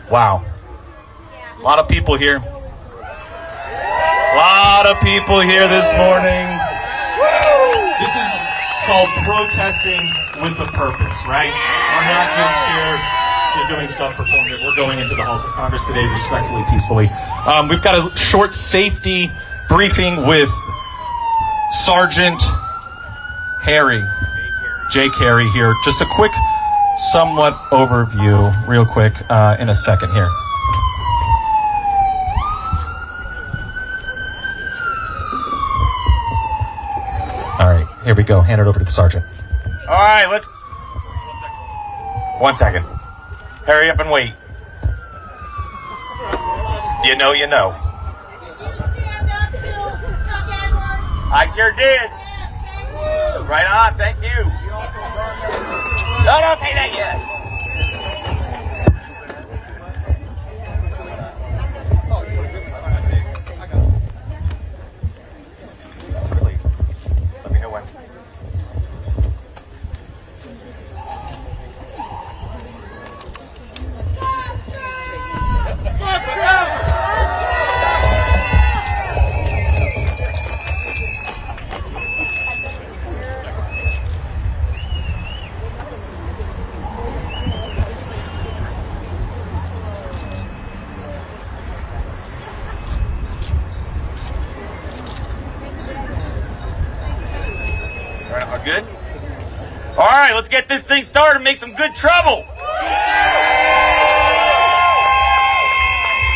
Wow. A lot of people here. A lot of people here this morning. This is called protesting with a purpose, right? We're not just here just doing stuff performative. We're going into the halls of Congress today respectfully, peacefully. We've got a short safety briefing with Sergeant Harry, J. Carey here. Just a quick, somewhat overview, real quick, in a second here. All right, here we go. Hand it over to the sergeant. All right, let's... 1 second. Hurry up and wait. You know, you know. I sure did. Right on, thank you. No, don't say that yet. Let me know when. Good? All right, let's get this thing started and make some good trouble.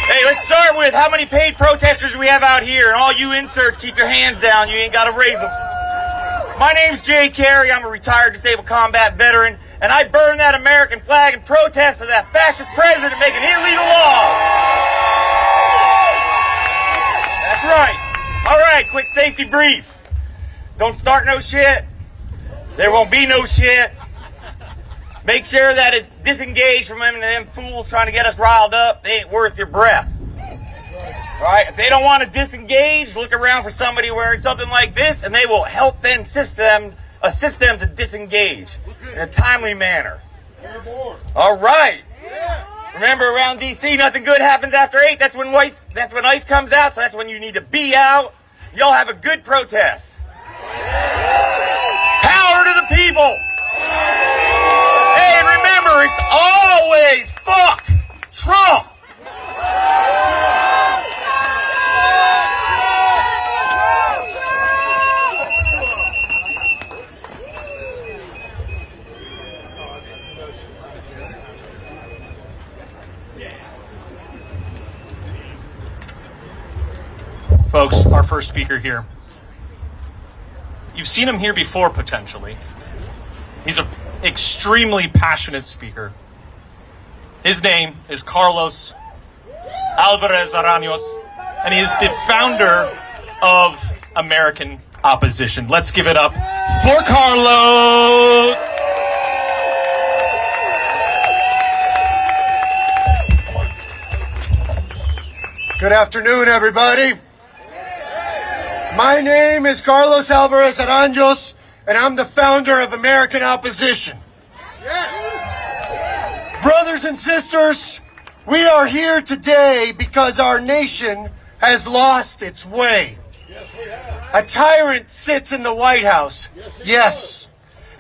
Hey, let's start with how many paid protesters we have out here. And all you inserts, keep your hands down. You ain't got to raise them. My name's Jay Carey. I'm a retired disabled combat veteran. And I burn that American flag in protest of that fascist president making illegal laws. That's right. All right, quick safety brief. Don't start no shit. There won't be no shit. Make sure that it disengage from them fools trying to get us riled up. They ain't worth your breath. All right? If they don't want to disengage, look around for somebody wearing something like this, and they will help then assist them to disengage in a timely manner. All right. Remember, around D.C., nothing good happens after 8. That's when ice comes out, so that's when you need to be out. Y'all have a good protest. Power to the people! Hey, and remember, it's always fuck Trump! Folks, our first speaker here. You've seen him here before, potentially. He's an extremely passionate speaker. His name is Carlos Alvarez Araños, and he is the founder of American Opposition. Let's give it up for Carlos! Good afternoon, everybody. My name is Carlos Alvarez Araños, and I'm the founder of American Opposition. Brothers and sisters, we are here today because our nation has lost its way. A tyrant sits in the White House, yes,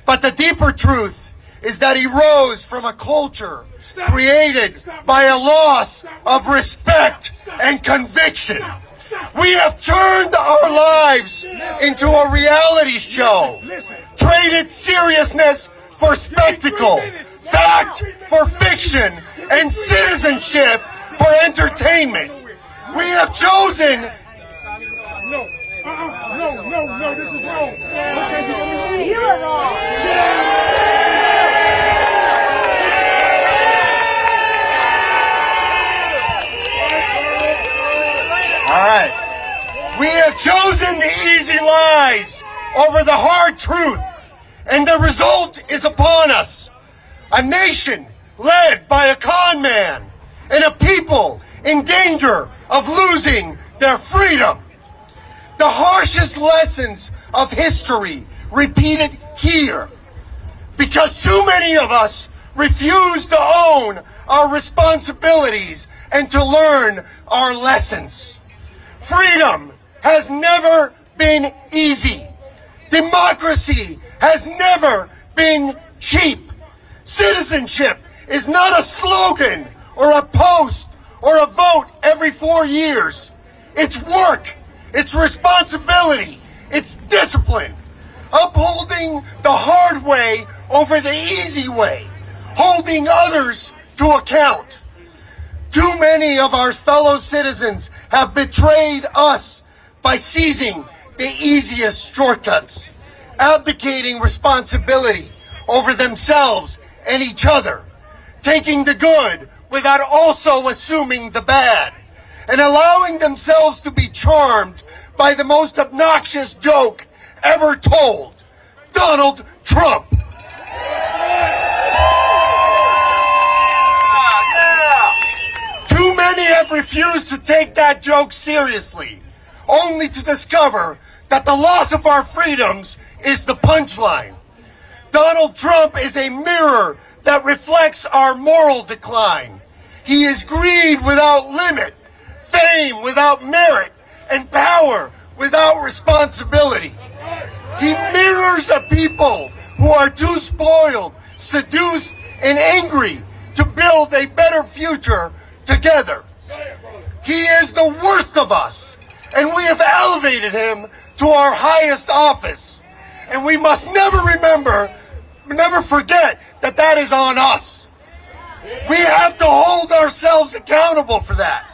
but the deeper truth is that he rose from a culture created by a loss of respect and conviction. We have turned our lives into a reality show, traded seriousness for spectacle, fact for fiction, and citizenship for entertainment. We have chosen... No, this is wrong. You are wrong. All right. We have chosen the easy lies over the hard truth, and the result is upon us. A nation led by a con man, and a people in danger of losing their freedom. The harshest lessons of history repeated here, because too many of us refuse to own our responsibilities and to learn our lessons. Freedom has never been easy. Democracy has never been cheap. Citizenship is not a slogan or a post or a vote every 4 years. It's work, it's responsibility, it's discipline. Upholding the hard way over the easy way. Holding others to account. Too many of our fellow citizens have betrayed us by seizing the easiest shortcuts, abdicating responsibility over themselves and each other, taking the good without also assuming the bad, and allowing themselves to be charmed by the most obnoxious joke ever told, Donald Trump. Too many have refused to take that joke seriously, only to discover that the loss of our freedoms is the punchline. Donald Trump is a mirror that reflects our moral decline. He is greed without limit, fame without merit, and power without responsibility. He mirrors a people who are too spoiled, seduced, and angry to build a better future together. He is the worst of us, and we have elevated him to our highest office. And we must never forget that that is on us. We have to hold ourselves accountable for that.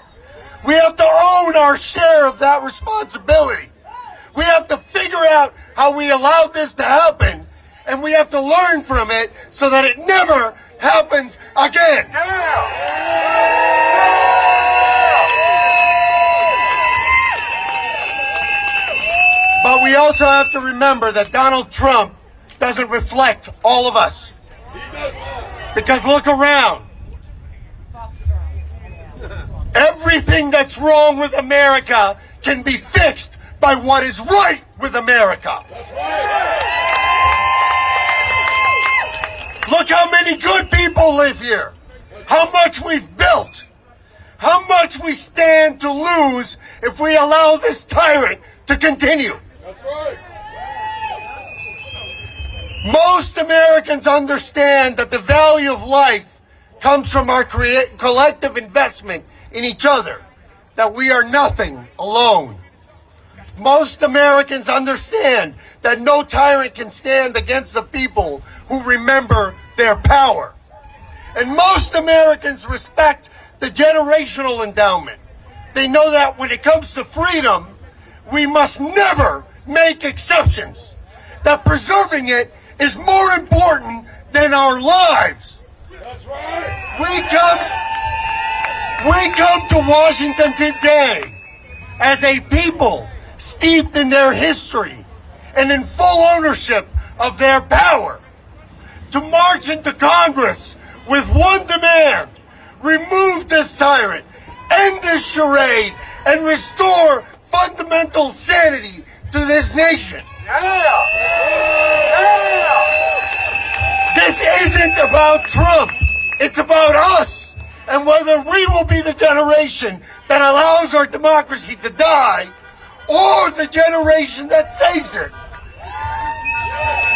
We have to own our share of that responsibility. We have to figure out how we allowed this to happen, and we have to learn from it so that it never happens again. But we also have to remember that Donald Trump doesn't reflect all of us. Because look around. Everything that's wrong with America can be fixed by what is right with America. Look how many good people live here. How much we've built. How much we stand to lose if we allow this tyrant to continue. That's right. Most Americans understand that the value of life comes from our collective investment in each other, that we are nothing alone. Most Americans understand that no tyrant can stand against the people who remember their power. And most Americans respect the generational endowment. They know that when it comes to freedom, we must never make exceptions. That preserving it is more important than our lives. That's right. We come to Washington today as a people steeped in their history and in full ownership of their power, to march into Congress with one demand: remove this tyrant, end this charade, and restore fundamental sanity to this nation. This isn't about Trump. It's about us, and whether we will be the generation that allows our democracy to die or the generation that saves it.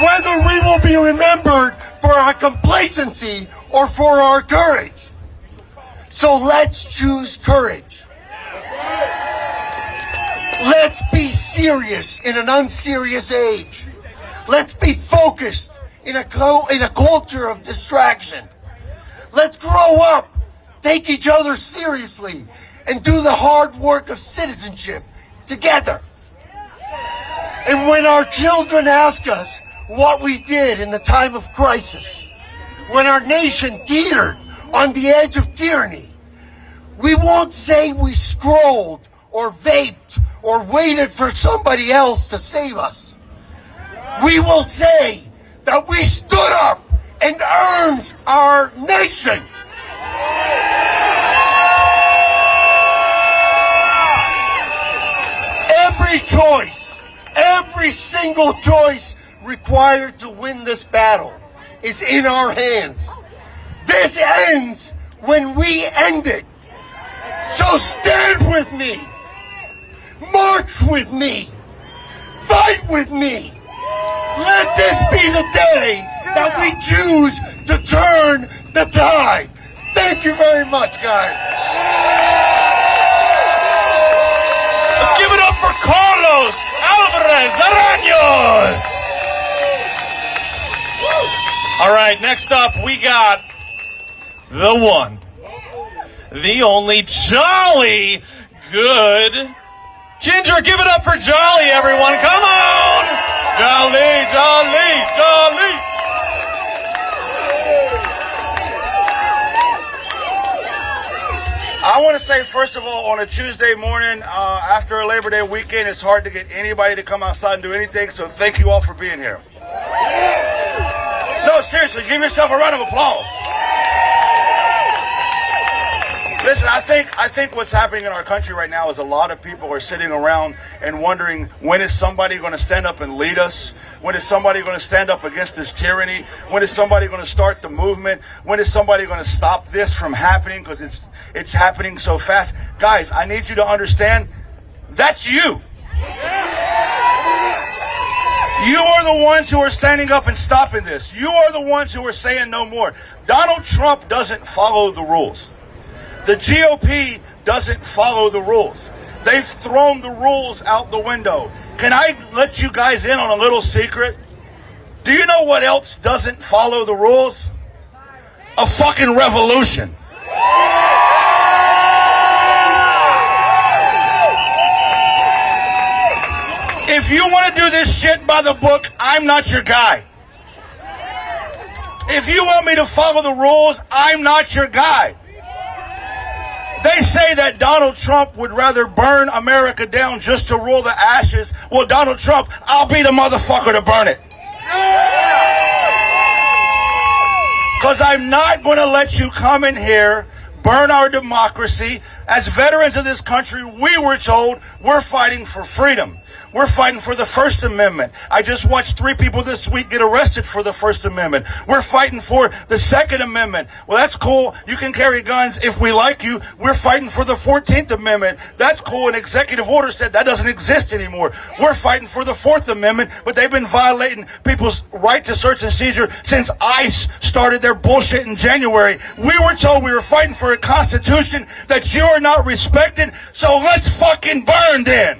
Whether we will be remembered for our complacency or for our courage. So let's choose courage. Let's be serious in an unserious age. Let's be focused in a culture of distraction. Let's grow up, take each other seriously, and do the hard work of citizenship together. And when our children ask us what we did in the time of crisis, when our nation teetered on the edge of tyranny, we won't say we scrolled or vaped or waited for somebody else to save us. We will say that we stood up and earned our nation. Every choice, every single choice required to win this battle is in our hands. This ends when we end it. So stand with me. March with me. Fight with me. Let this be the day that we choose to turn the tide. Thank you very much, guys. Let's give it up for Carlos Alvarez Araños. All right, next up we got the one, the only Jolly Good Ginger. Give it up for Jolly, everyone. Come on. Jolly, Jolly, Jolly. I want to say, first of all, on a Tuesday morning after a Labor Day weekend, it's hard to get anybody to come outside and do anything, so thank you all for being here. No, seriously, give yourself a round of applause. Listen, I think what's happening in our country right now is a lot of people are sitting around and wondering, when is somebody going to stand up and lead us? When is somebody going to stand up against this tyranny? When is somebody going to start the movement? When is somebody going to stop this from happening? Because it's happening so fast. Guys, I need you to understand, that's you. You are the ones who are standing up and stopping this. You are the ones who are saying no more. Donald Trump doesn't follow the rules. The GOP doesn't follow the rules. They've thrown the rules out the window. Can I let you guys in on a little secret? Do you know what else doesn't follow the rules? A fucking revolution. If you want to do this shit by the book, I'm not your guy. If you want me to follow the rules, I'm not your guy. They say that Donald Trump would rather burn America down just to roll the ashes. Well, Donald Trump, I'll be the motherfucker to burn it. Because I'm not going to let you come in here, burn our democracy. As veterans of this country, we were told we're fighting for freedom. We're fighting for the First Amendment. I just watched 3 people this week get arrested for the First Amendment. We're fighting for the Second Amendment. Well, that's cool. You can carry guns if we like you. We're fighting for the 14th Amendment. That's cool. An executive order said that doesn't exist anymore. We're fighting for the 4th Amendment, but they've been violating people's right to search and seizure since ICE started their bullshit in January. We were told we were fighting for a constitution that you are not respecting, so let's fucking burn then.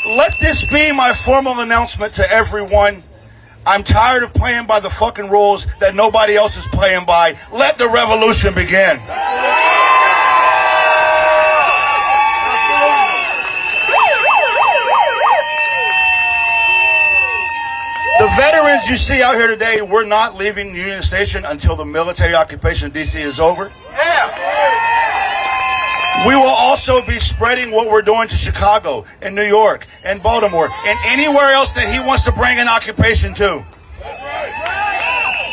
Let this be my formal announcement to everyone. I'm tired of playing by the fucking rules that nobody else is playing by. Let the revolution begin. The veterans you see out here today, we're not leaving Union Station until the military occupation of D.C. is over. We will also be spreading what we're doing to Chicago and New York and Baltimore and anywhere else that he wants to bring an occupation to.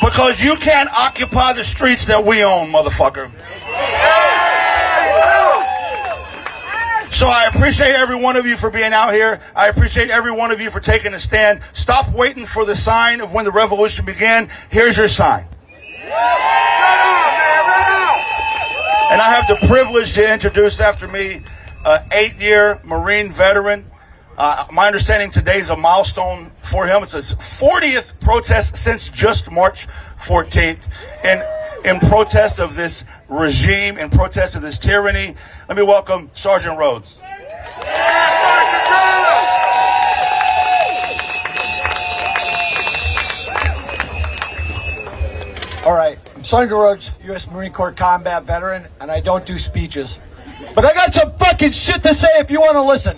Because you can't occupy the streets that we own, motherfucker. So I appreciate every one of you for being out here. I appreciate every one of you for taking a stand. Stop waiting for the sign of when the revolution began. Here's your sign. And I have the privilege to introduce after me an 8-year Marine veteran. My understanding today is a milestone for him. It's his 40th protest since just March 14th. And in protest of this regime, in protest of this tyranny, let me welcome Sergeant Rhodess. All right, I'm Sergeant Rhodess, U.S. Marine Corps combat veteran, and I don't do speeches. But I got some fucking shit to say if you want to listen.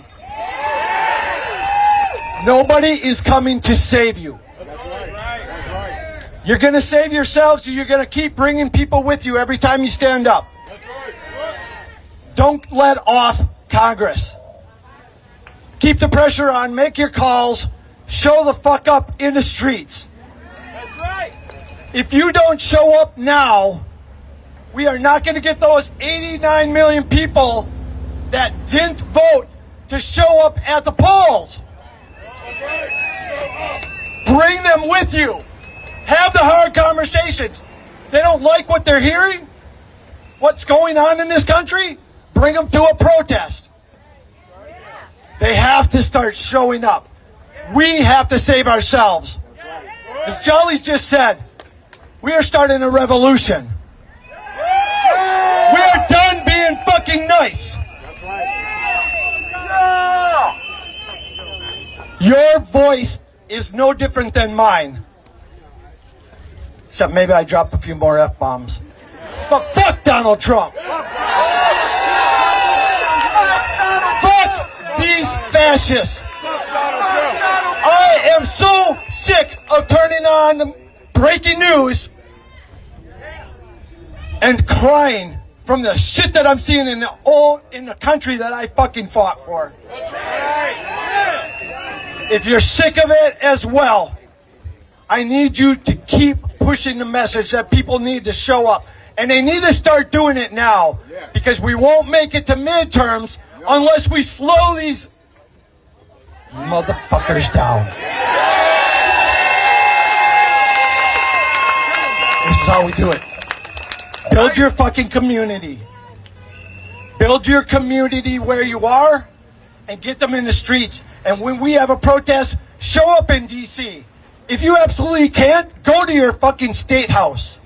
Nobody is coming to save you. You're going to save yourselves, or you're going to keep bringing people with you every time you stand up. Don't let off Congress. Keep the pressure on, make your calls, show the fuck up in the streets. If you don't show up now, we are not going to get those 89 million people that didn't vote to show up at the polls. Bring them with you. Have the hard conversations. They don't like what they're hearing, what's going on in this country. Bring them to a protest. They have to start showing up. We have to save ourselves. As Jolly's just said, we are starting a revolution. We are done being fucking nice. Your voice is no different than mine. Except maybe I dropped a few more F-bombs. But fuck Donald Trump. Fuck these fascists. I am so sick of turning on the breaking news and crying from the shit that I'm seeing in the country that I fucking fought for. If you're sick of it as well, I need you to keep pushing the message that people need to show up. And they need to start doing it now, because we won't make it to midterms unless we slow these motherfuckers down. This is how we do it. Build your fucking community. Build your community where you are and get them in the streets. And when we have a protest, show up in D.C. If you absolutely can't, go to your fucking state house.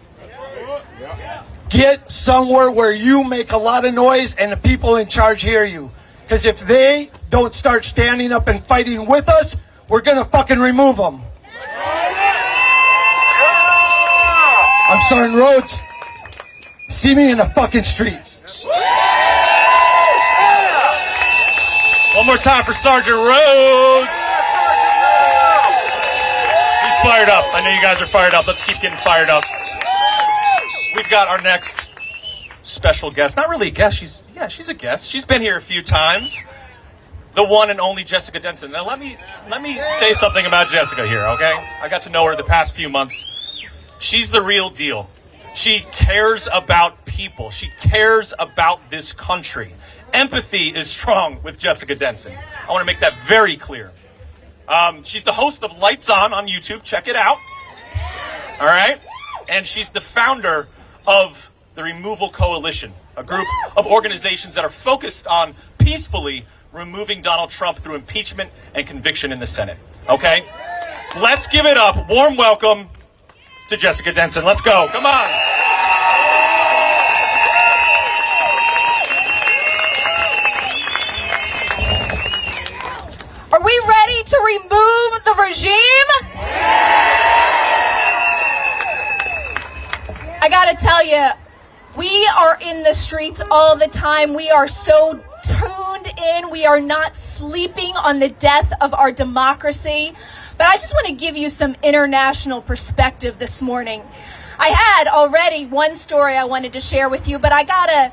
Get somewhere where you make a lot of noise and the people in charge hear you. Because if they don't start standing up and fighting with us, we're going to fucking remove them. I'm Sergeant Rhodes. See me in the fucking streets. One more time for Sergeant Rhodes. He's fired up. I know you guys are fired up. Let's keep getting fired up. We've got our next special guest. Not really a guest. She's a guest. She's been here a few times. The one and only Jessica Denson. Now let me say something about Jessica here, okay? I got to know her the past few months. She's the real deal. She cares about people. She cares about this country. Empathy is strong with Jessica Denson. I want to make that very clear. She's the host of Lights On YouTube. Check it out. All right? And she's the founder of the Removal Coalition, a group of organizations that are focused on peacefully removing Donald Trump through impeachment and conviction in the Senate. Okay? Let's give it up. Warm welcome to Jessica Denson. Let's go. Come on. Are we ready to remove the regime? I gotta tell you, we are in the streets all the time. We are so tuned in. We are not sleeping on the death of our democracy. But I just want to give you some international perspective this morning. I had already one story I wanted to share with you, but I got a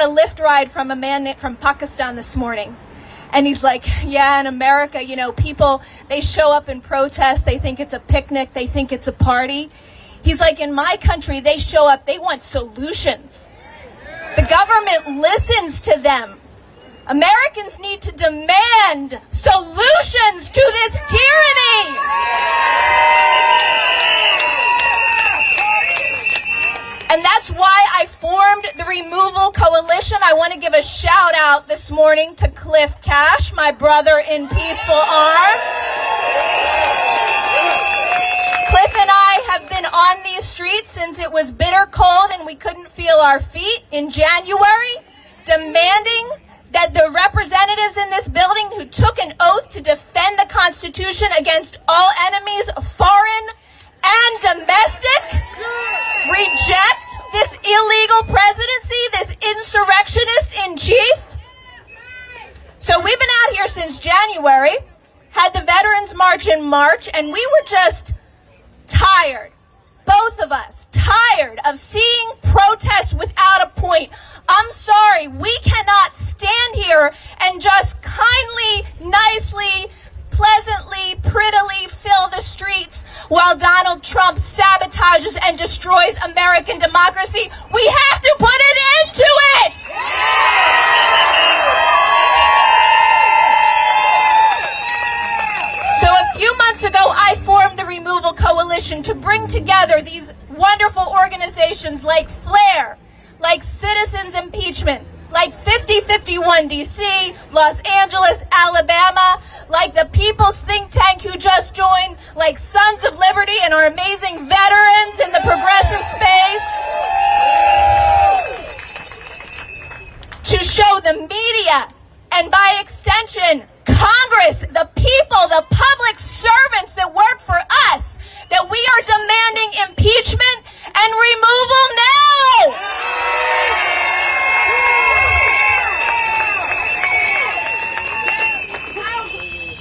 Lyft ride from a man from Pakistan this morning. And he's like, yeah, in America, you know, people, they show up in protest. They think it's a picnic. They think it's a party. He's like, in my country, they show up. They want solutions. The government listens to them. Americans need to demand solutions to this tyranny. And that's why I formed the Removal Coalition. I want to give a shout out this morning to Cliff Cash, my brother in peaceful arms. Cliff and I have been on these streets since it was bitter cold and we couldn't feel our feet in January, demanding that the representatives in this building who took an oath to defend the Constitution against all enemies, foreign and domestic, reject this illegal presidency, this insurrectionist in chief. So we've been out here since January, had the Veterans March in March, and we were just tired, both of us, tired of seeing protests without a point. I'm sorry, we cannot stand here and just kindly, nicely, pleasantly, prettily fill the streets while Donald Trump sabotages and destroys American democracy. We have to put an end to it! So a few months ago, I formed the like citizens impeachment, like 5051 DC, Los Angeles, Alabama, like the People's Think Tank who just joined, like Sons of Liberty and our amazing veterans in the progressive space, to show the media and by extension Congress, the people, the public servants that work for us, that we are demanding impeachment and removal now.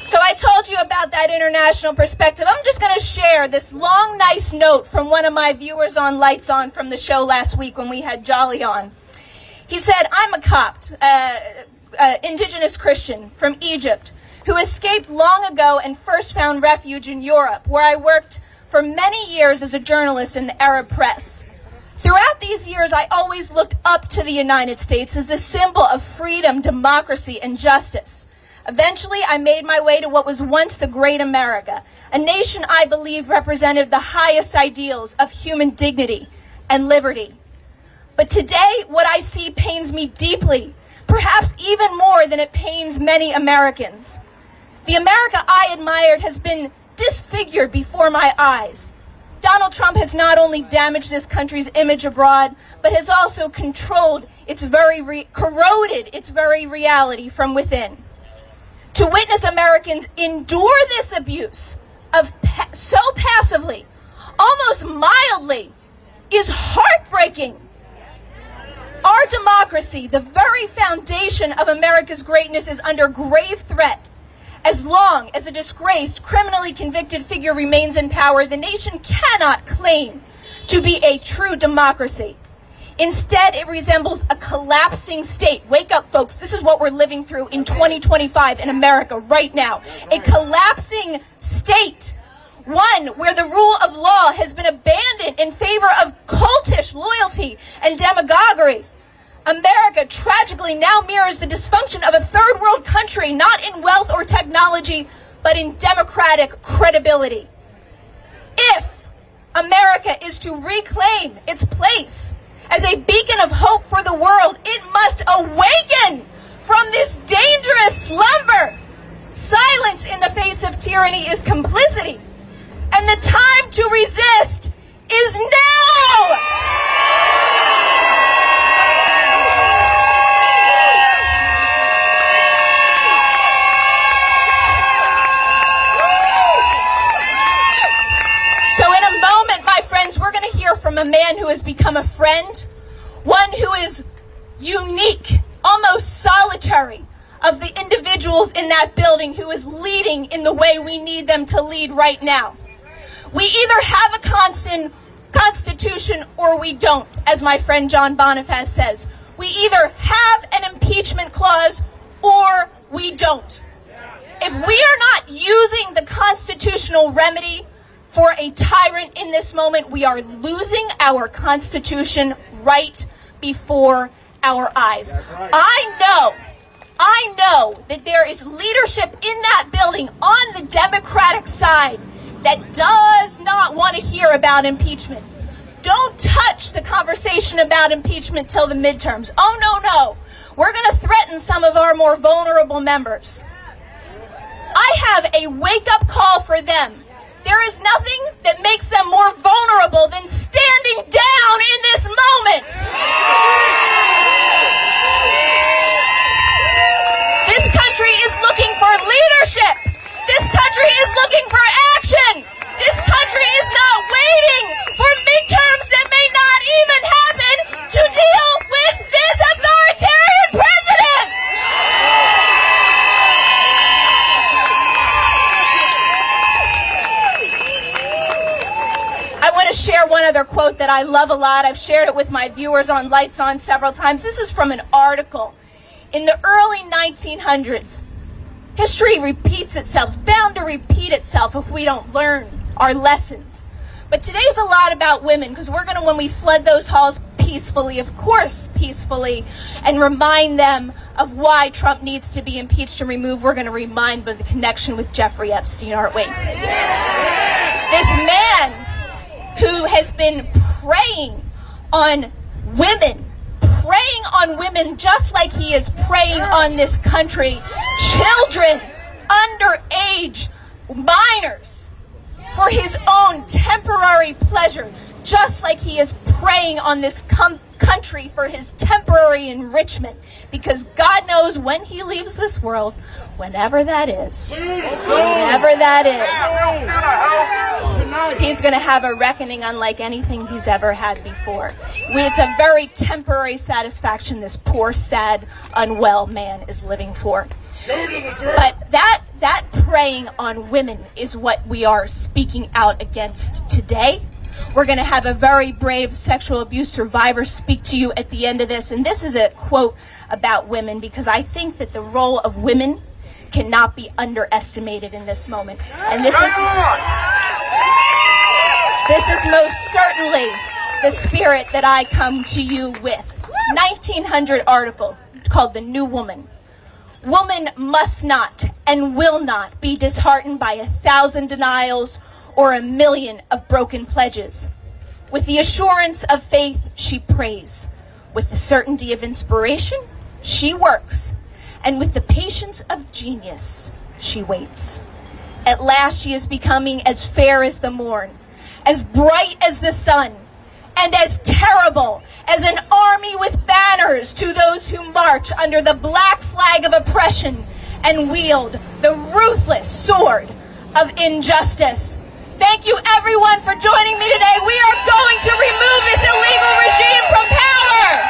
So I told you about that international perspective. I'm just going to share this long, nice note from one of my viewers on Lights On from the show last week when we had Jolly on. He said, I'm a Copt, indigenous Christian from Egypt, who escaped long ago and first found refuge in Europe, where I worked for many years as a journalist in the Arab press. Throughout these years, I always looked up to the United States as the symbol of freedom, democracy, and justice. Eventually, I made my way to what was once the great America, a nation I believe represented the highest ideals of human dignity and liberty. But today, what I see pains me deeply, perhaps even more than it pains many Americans. The America I admired has been disfigured before my eyes. Donald Trump has not only damaged this country's image abroad, but has also corroded its very reality from within. To witness Americans endure this abuse so passively, almost mildly, is heartbreaking. Our democracy, the very foundation of America's greatness, is under grave threat. As long as a disgraced, criminally convicted figure remains in power, the nation cannot claim to be a true democracy. Instead, it resembles a collapsing state. Wake up, folks. This is what we're living through in 2025 in America right now. A collapsing state. One where the rule of law has been abandoned in favor of cultish loyalty and demagoguery. America tragically now mirrors the dysfunction of a third world country, not in wealth or technology, but in democratic credibility. If America is to reclaim its place as a beacon of hope for the world, it must awaken from this dangerous slumber. Silence in the face of tyranny is complicity, and the time to resist is now! So in a moment, my friends, we're going to hear from a man who has become a friend, one who is unique, almost solitary, of the individuals in that building, who is leading in the way we need them to lead right now. We either have a constitution or we don't, as my friend John Boniface says. We either have an impeachment clause or we don't. If we are not using the constitutional remedy for a tyrant in this moment, we are losing our Constitution right before our eyes. I know that there is leadership in that building on the Democratic side that does not want to hear about impeachment. Don't touch the conversation about impeachment till the midterms. Oh, no. We're going to threaten some of our more vulnerable members. I have a wake-up call for them. There is nothing that makes them more vulnerable than standing down in this moment. This country is looking for leadership. This country is looking for action. This country is not waiting for midterms that may not even happen to deal with this authoritarian president. I want to share one other quote that I love a lot. I've shared it with my viewers on Lights On several times. This is from an article in the early 1900s. History repeats itself. It's bound to repeat itself if we don't learn our lessons. But today's a lot about women, because we're going to, when we flood those halls peacefully, of course peacefully, and remind them of why Trump needs to be impeached and removed, we're going to remind them of the connection with Jeffrey Epstein, aren't we? This man who has been preying on women, preying on women just like he is preying on this country. Children, underage, minors, for his own temporary pleasure, just like he is preying on this country for his temporary enrichment, because God knows when he leaves this world, whenever that is, he's going to have a reckoning unlike anything he's ever had before. It's a very temporary satisfaction this poor, sad, unwell man is living for. But that preying on women is what we are speaking out against today. We're going to have a very brave sexual abuse survivor speak to you at the end of this. And this is a quote about women, because I think that the role of women cannot be underestimated in this moment. And this is most certainly the spirit that I come to you with. 1900 article called The New Woman. Woman must not and will not be disheartened by 1,000 denials or 1,000,000 of broken pledges. With the assurance of faith, she prays. With the certainty of inspiration, she works. And with the patience of genius, she waits. At last she is becoming as fair as the morn, as bright as the sun, and as terrible as an army with banners to those who march under the black flag of oppression and wield the ruthless sword of injustice. Thank you, everyone, for joining me today. We are going to remove this illegal regime from power.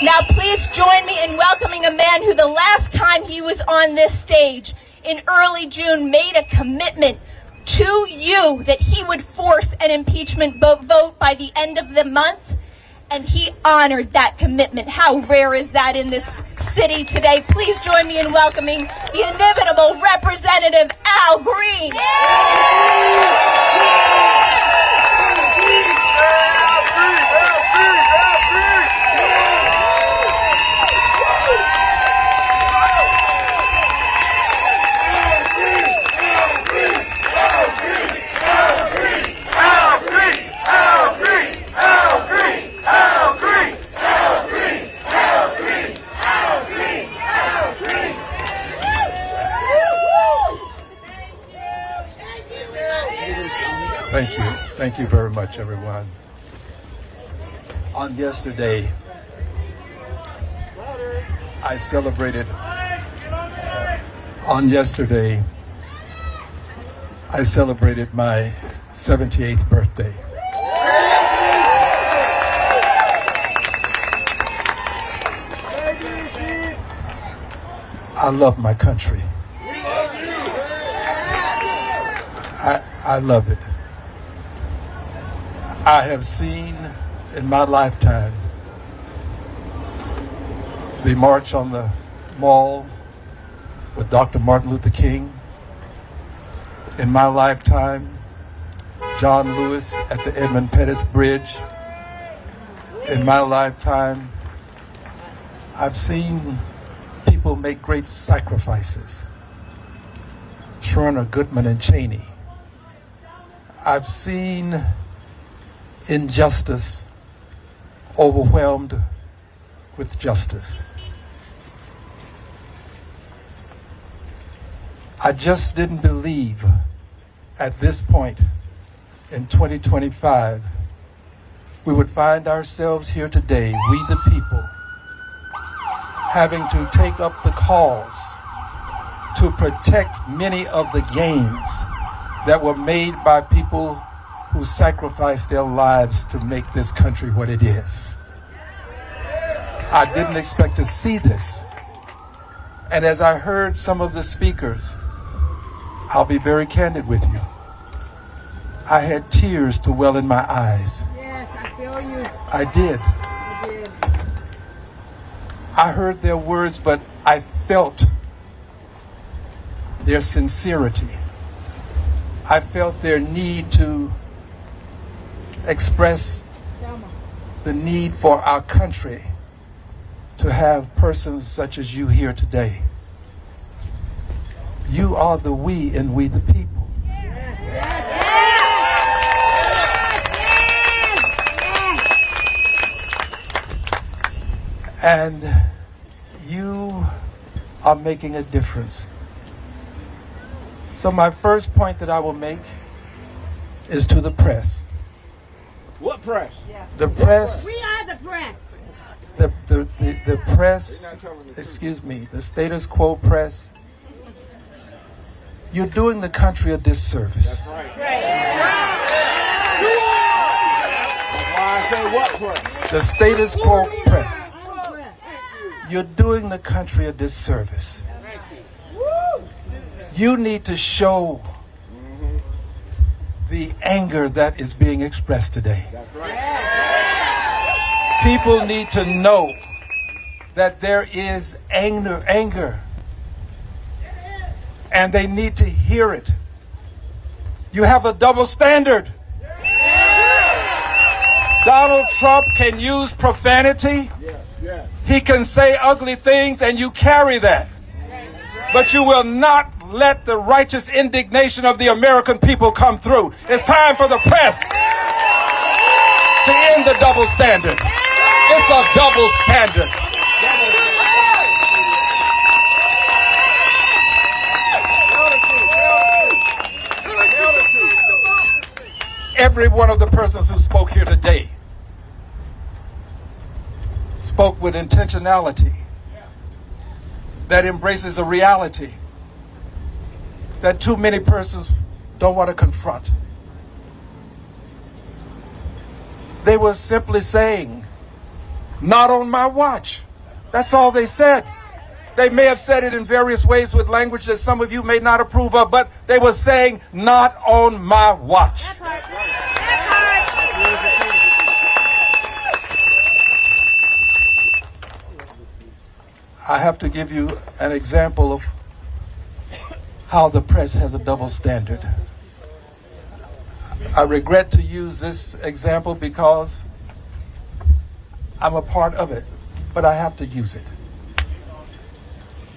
Now, please join me in welcoming a man who the last time he was on this stage in early June made a commitment to you that he would force an impeachment vote by the end of the month. And he honored that commitment. How rare is that in this city today? Please join me in welcoming the inimitable Representative Al Green. Thank you. Thank you very much, everyone. On yesterday, I celebrated my 78th birthday. I love my country. I love it. I have seen in my lifetime the March on the Mall with Dr. Martin Luther King. In my lifetime, John Lewis at the Edmund Pettus Bridge. In my lifetime, I've seen people make great sacrifices. Schwerner, Goodman, and Cheney. I've seen injustice overwhelmed with justice. I just didn't believe at this point in 2025 we would find ourselves here today, we the people, having to take up the cause to protect many of the gains that were made by people who sacrificed their lives to make this country what it is. I didn't expect to see this. And as I heard some of the speakers, I'll be very candid with you. I had tears to well in my eyes. Yes, I feel you. I did. I heard their words, but I felt their sincerity. I felt their need to express the need for our country to have persons such as you here today. You are the we and we the people. And you are making a difference. So my first point that I will make is to the press. What press? The press. We are the press. The press, excuse me, the status quo press. You're doing the country a disservice. That's why I say what press? The status quo press. You're doing the country a disservice. You need to show the anger that is being expressed today. People need to know that there is anger, and they need to hear it. You have a double standard. Donald Trump can use profanity. He can say ugly things, and you carry that. But you will not let the righteous indignation of the American people come through. It's time for the press to end the double standard. It's a double standard. Every one of the persons who spoke here today spoke with intentionality that embraces a reality that too many persons don't want to confront. They were simply saying, "Not on my watch." That's all they said. They may have said it in various ways with language that some of you may not approve of, but they were saying, "Not on my watch." I have to give you an example of how the press has a double standard. I regret to use this example because I'm a part of it, but I have to use it.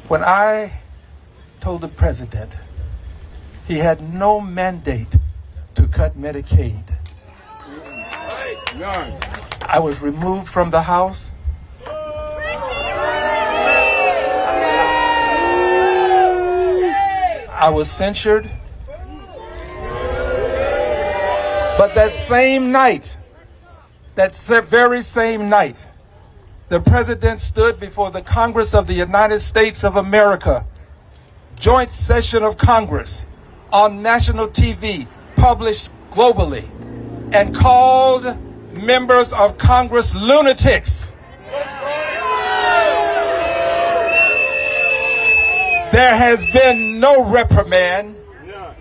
When I told the president he had no mandate to cut Medicaid, I was removed from the House. I was censured. But that same night, that very same night, the president stood before the Congress of the United States of America, joint session of Congress, on national TV, published globally, and called members of Congress lunatics. There has been no reprimand.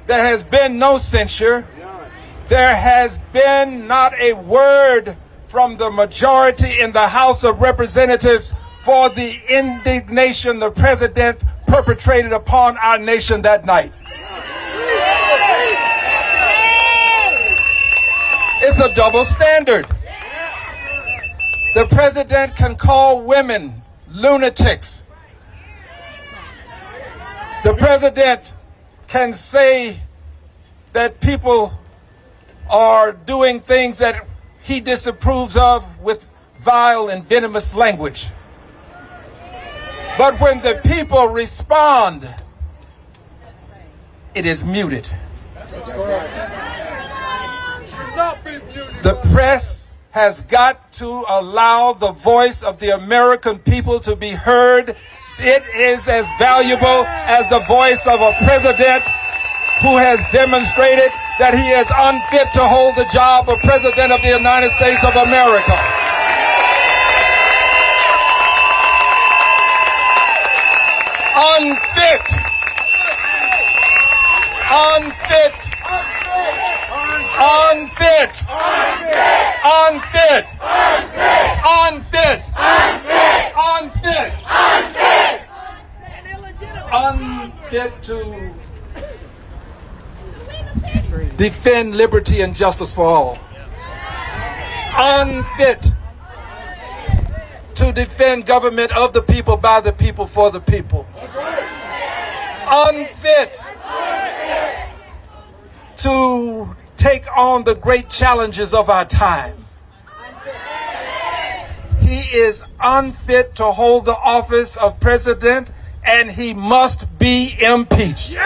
There has been no censure. There has been not a word from the majority in the House of Representatives for the indignation the president perpetrated upon our nation that night. It's a double standard. The president can call women lunatics. The president can say that people are doing things that he disapproves of with vile and venomous language. But when the people respond, it is muted. The press has got to allow the voice of the American people to be heard. It is as valuable as the voice of a president who has demonstrated that he is unfit to hold the job of President of the United States of America. Unfit. Unfit. Unfit. Unfit. Unfit. Unfit. Unfit to defend liberty and justice for all. Unfit to defend government of the people, by the people, for the people. Unfit to take on the great challenges of our time. He is unfit to hold the office of president, and he must be impeached.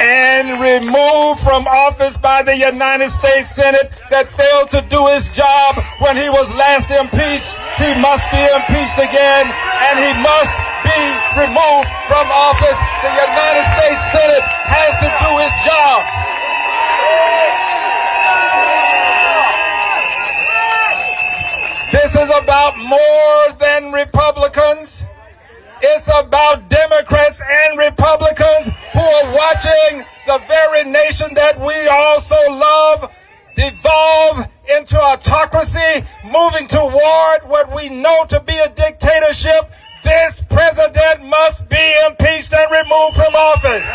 And removed from office by the United States Senate that failed to do his job when he was last impeached. He must be impeached again, and he must be removed from office. The United States Senate has to do his job. This is about more than Republicans. It's about Democrats and Republicans who are watching the very nation that we also love devolve into autocracy, moving toward what we know to be a dictatorship. This president must be impeached and removed from office.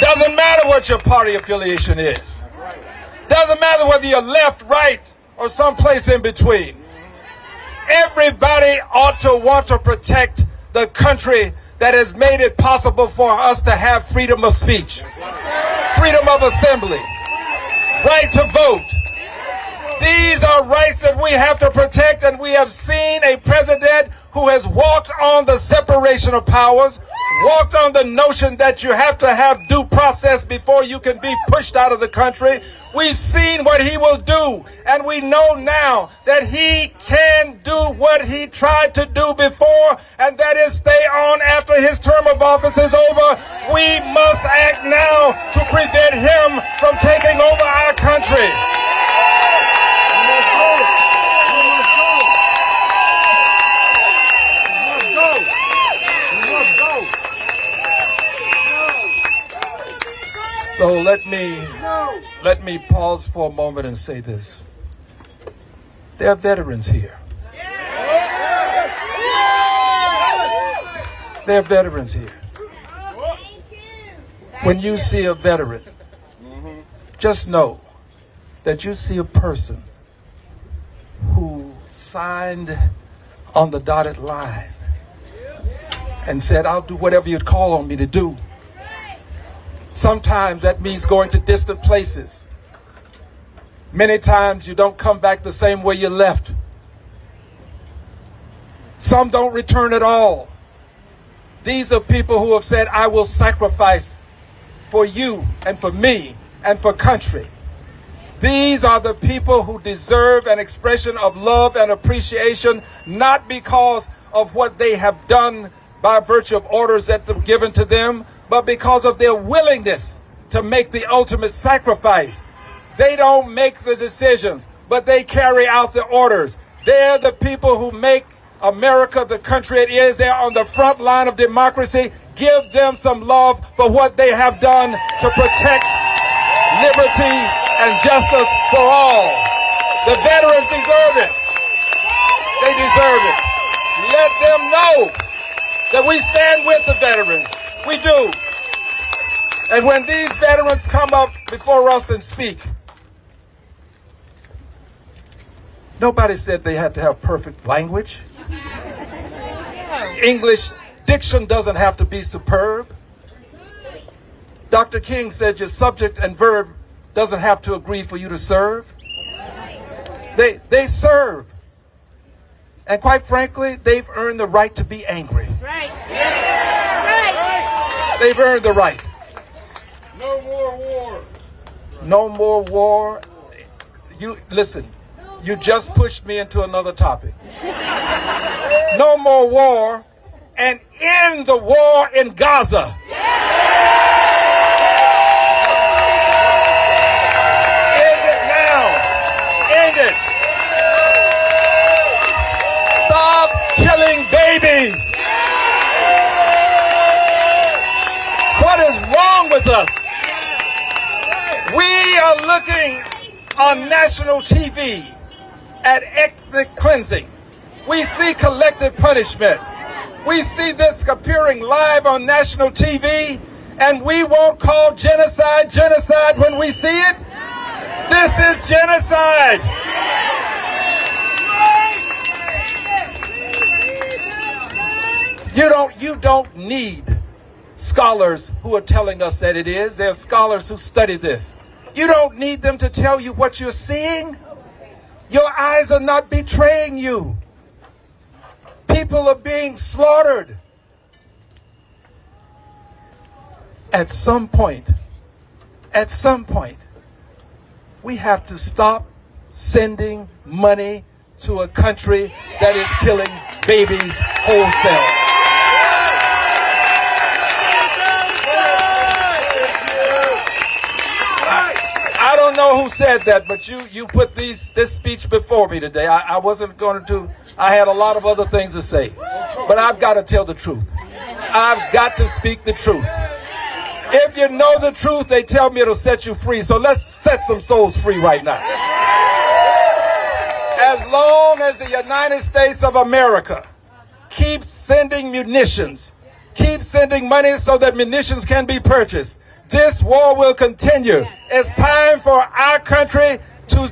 Doesn't matter what your party affiliation is. Doesn't matter whether you're left, right, or someplace in between. Everybody ought to want to protect the country that has made it possible for us to have freedom of speech, freedom of assembly, right to vote. These are rights that we have to protect, and we have seen a president who has walked on the separation of powers, walked on the notion that you have to have due process before you can be pushed out of the country. We've seen what he will do, and we know now that he can do what he tried to do before, and that is stay on after his term of office is over. We must act now to prevent him from taking over our country. So let me pause for a moment and say this. There are veterans here. There are veterans here. When you see a veteran, just know that you see a person who signed on the dotted line and said, I'll do whatever you'd call on me to do. Sometimes that means going to distant places. Many times you don't come back the same way you left. Some don't return at all. These are people who have said, I will sacrifice for you and for me and for country. These are the people who deserve an expression of love and appreciation, not because of what they have done by virtue of orders that were given to them, but because of their willingness to make the ultimate sacrifice. They don't make the decisions, but they carry out the orders. They're the people who make America the country it is. They're on the front line of democracy. Give them some love for what they have done to protect liberty and justice for all. The veterans deserve it. They deserve it. Let them know that we stand with the veterans. We do. And when these veterans come up before us and speak, nobody said they had to have perfect language. English diction doesn't have to be superb. Dr. King said your subject and verb doesn't have to agree for you to serve. They serve. And quite frankly, they've earned the right to be angry. Right. Right. They've earned the right. No more war. No more war. You listen, you just pushed me into another topic. No more war, and end the war in Gaza. End it now. End it. Stop killing babies. What is wrong with us? We are looking on national TV at ethnic cleansing. We see collective punishment. We see this appearing live on national TV, and we won't call genocide genocide when we see it. This is genocide. You don't need scholars who are telling us that it is. There are scholars who study this. You don't need them to tell you what you're seeing. Your eyes are not betraying you. People are being slaughtered. At some point, we have to stop sending money to a country that is killing babies wholesale. I don't know who said that, but you put this speech before me today. I wasn't going to. I had a lot of other things to say, but I've got to tell the truth. I've got to speak the truth. If you know the truth, they tell me it'll set you free. So let's set some souls free right now. As long as the United States of America keeps sending munitions, keeps sending money so that munitions can be purchased, this war will continue. It's time for our country to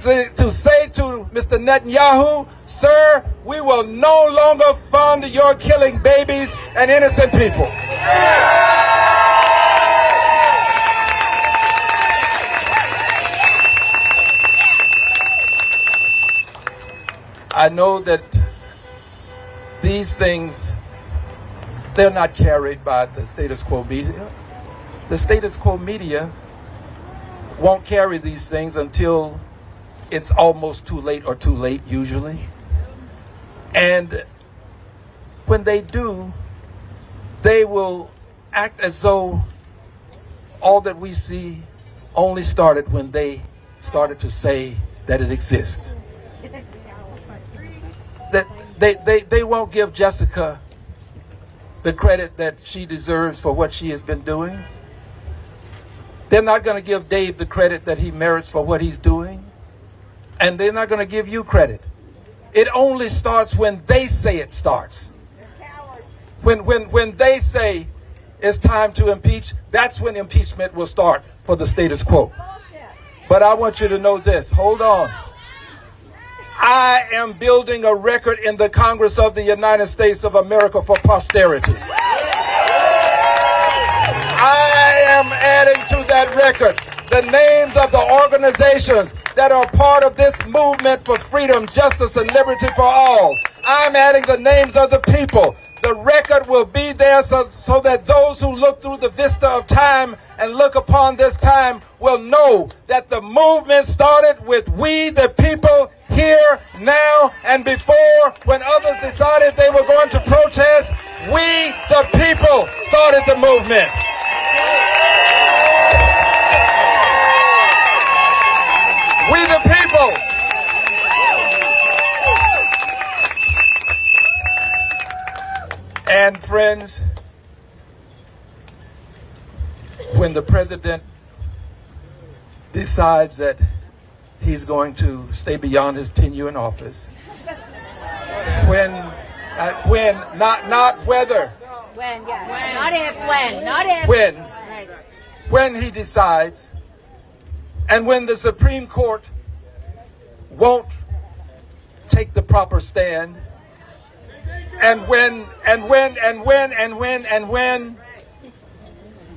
say to Mr. Netanyahu, sir, we will no longer fund your killing babies and innocent people. I know that these things, they're not carried by the status quo media. The status quo media won't carry these things until it's almost too late or too late, usually. And when they do, they will act as though all that we see only started when they started to say that it exists. That they won't give Jessica the credit that she deserves for what she has been doing. They're not going to give Dave the credit that he merits for what he's doing. And they're not going to give you credit. It only starts when they say it starts. When they say it's time to impeach, that's when impeachment will start for the status quo. But I want you to know this. Hold on. I am building a record in the Congress of the United States of America for posterity. I am adding to that record the names of the organizations that are part of this movement for freedom, justice, and liberty for all. I'm adding the names of the people. The record will be there so that those who look through the vista of time and look upon this time will know that the movement started with we, the people, here, now, and before, when others decided they were going to protest. We, the people, started the movement. We, the people. And friends, when the president decides that he's going to stay beyond his tenure in office, not whether, when he decides, and when the Supreme Court won't take the proper stand, and when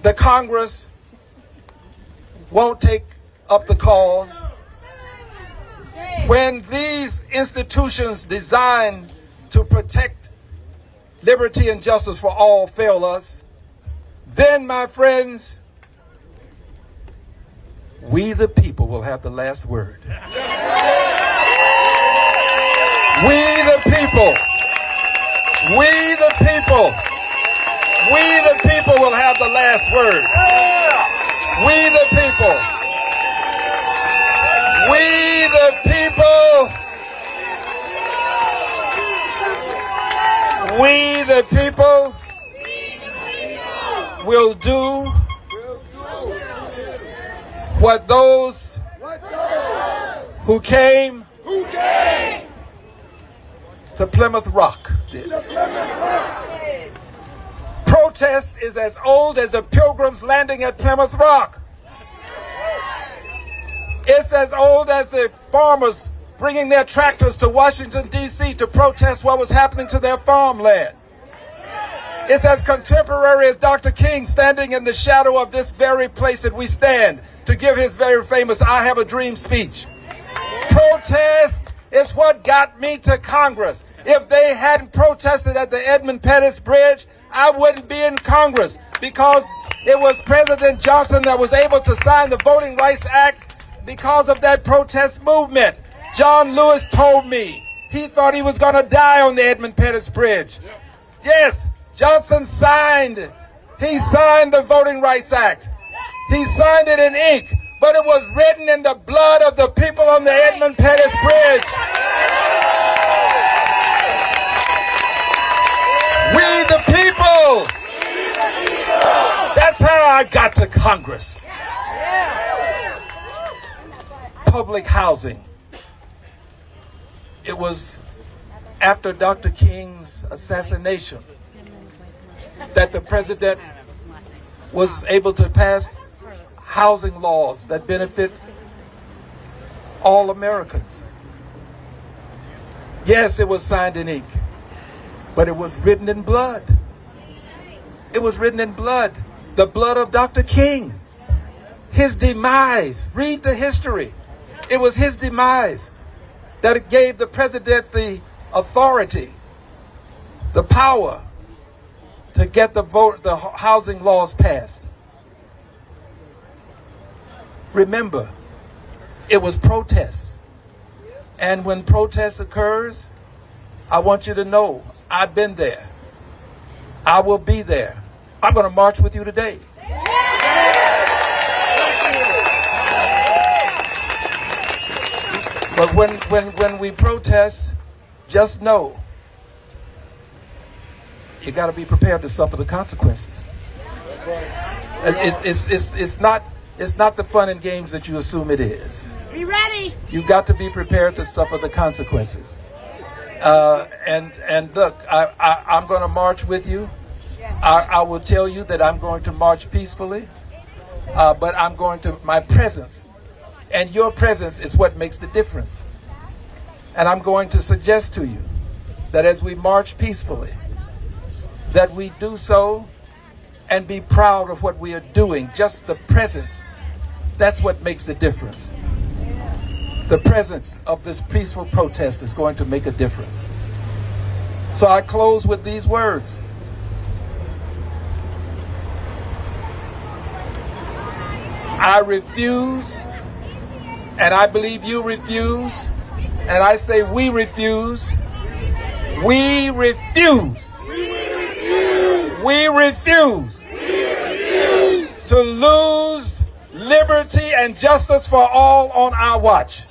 the Congress won't take up the cause, when these institutions designed to protect liberty and justice for all fail us, then, my friends, we the people will have the last word. We the people. We the people. We the people will have the last word. We the people. We the people. We the people will do what those who came to Plymouth Rock did. Protest is as old as the Pilgrims landing at Plymouth Rock. It's as old as the farmers bringing their tractors to Washington, D.C. to protest what was happening to their farmland. It's as contemporary as Dr. King standing in the shadow of this very place that we stand to give his very famous I Have a Dream speech. Protest is what got me to Congress. If they hadn't protested at the Edmund Pettus Bridge, I wouldn't be in Congress, because it was President Johnson that was able to sign the Voting Rights Act because of that protest movement. John Lewis told me he thought he was going to die on the Edmund Pettus Bridge. Yes, Johnson signed the Voting Rights Act. He signed it in ink, but it was written in the blood of the people on the Edmund Pettus Bridge. We the people. That's how I got to Congress. Public housing. It was after Dr. King's assassination that the president was able to pass housing laws that benefit all Americans. Yes, it was signed in ink, but it was written in blood. It was written in blood. The blood of Dr. King. His demise. Read the history. It was his demise that it gave the president the authority, the power to get the housing laws passed. Remember, it was protests. And when protest occurs, I want you to know, I've been there. I will be there. I'm going to march with you today. But when we protest, just know you got to be prepared to suffer the consequences. It's not the fun and games that you assume it is. Be ready. You got to be prepared to suffer the consequences. And look, I'm going to march with you. I will tell you that I'm going to march peacefully, but my presence and your presence is what makes the difference. And I'm going to suggest to you that as we march peacefully, that we do so and be proud of what we are doing. Just the presence, that's what makes the difference. The presence of this peaceful protest is going to make a difference. So I close with these words. I refuse, and I believe you refuse, and I say we refuse. We refuse. We refuse to lose liberty and justice for all on our watch.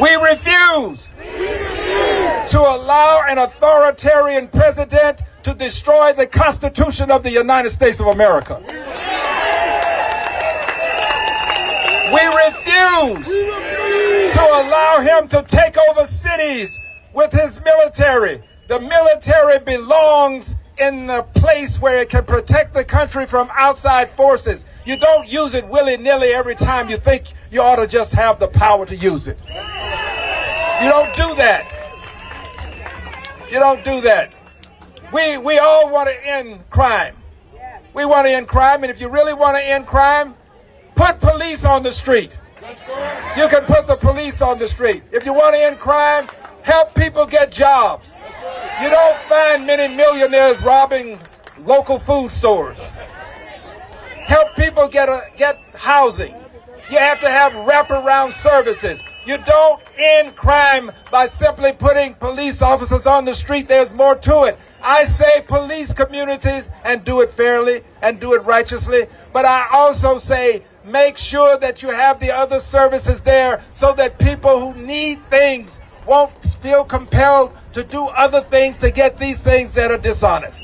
We refuse to allow an authoritarian president to destroy the Constitution of the United States of America. We refuse to allow him to take over cities with his military. The military belongs in the place where it can protect the country from outside forces. You don't use it willy-nilly every time you think you ought to just have the power to use it. You don't do that. You don't do that. We all want to end crime. We want to end crime, and if you really want to end crime, put police on the street. You can put the police on the street. If you want to end crime, help people get jobs. You don't find many millionaires robbing local food stores. Help people get housing. You have to have wraparound services. You don't end crime by simply putting police officers on the street. There's more to it. I say police communities and do it fairly and do it righteously. But I also say make sure that you have the other services there so that people who need things won't feel compelled to do other things to get these things that are dishonest.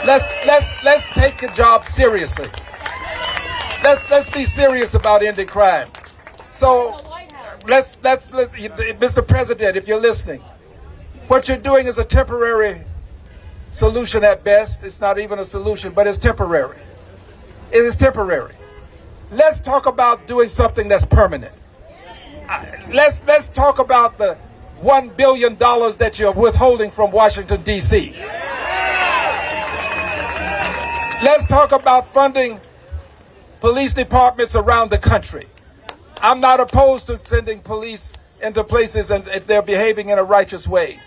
Let's take the job seriously. Let's be serious about ending crime. So let's Mr. President, if you're listening, what you're doing is a temporary solution at best. It's not even a solution, but it's temporary. It is temporary. Let's talk about doing something that's permanent. Let's talk about the $1 billion that you're withholding from Washington, D.C. Let's talk about funding police departments around the country. I'm not opposed to sending police into places and if they're behaving in a righteous way.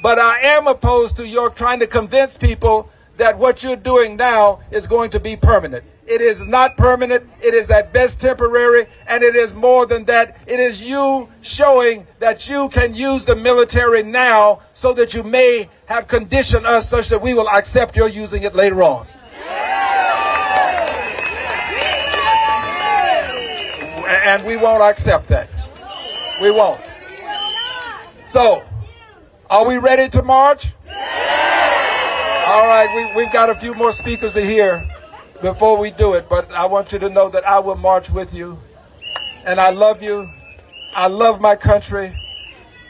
But I am opposed to your trying to convince people that what you're doing now is going to be permanent. It is not permanent. It is at best temporary, and it is more than that. It is you showing that you can use the military now so that you may have conditioned us such that we will accept your using it later on. And we won't accept that. We won't. So, are we ready to march? All right, we've got a few more speakers to hear before we do it, but I want you to know that I will march with you, and I love you. I love my country.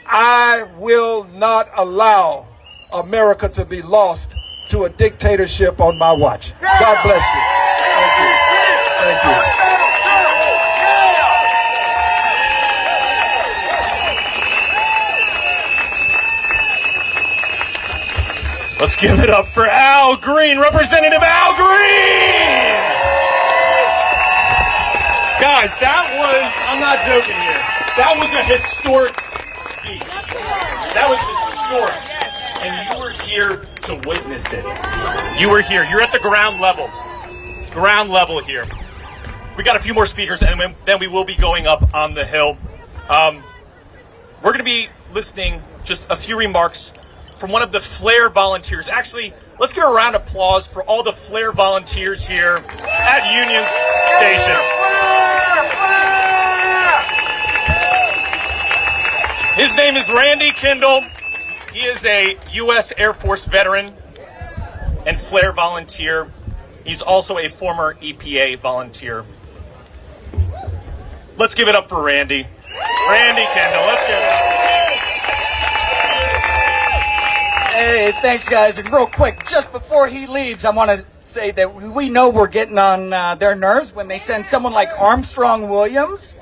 I will not allow America to be lost to a dictatorship on my watch. God bless you. Thank you. Thank you. Let's give it up for Al Green, Representative Al Green! Guys, that was, I'm not joking here, that was a historic speech. That was historic. And you were here to witness it. You were here. You're at the ground level. Ground level here. We got a few more speakers, and then we will be going up on the hill. We're going to be listening just a few remarks from one of the Flare volunteers. Actually, let's give a round of applause for all the Flare volunteers here at Union Station. His name is Randy Kindle. He is a U.S. Air Force veteran and Flare volunteer. He's also a former EPA volunteer. Let's give it up for Randy. Randy Kindle, let's give it up. Hey, thanks, guys. And real quick, just before he leaves, I want to say that we know we're getting on their nerves when they send someone like Armstrong Williams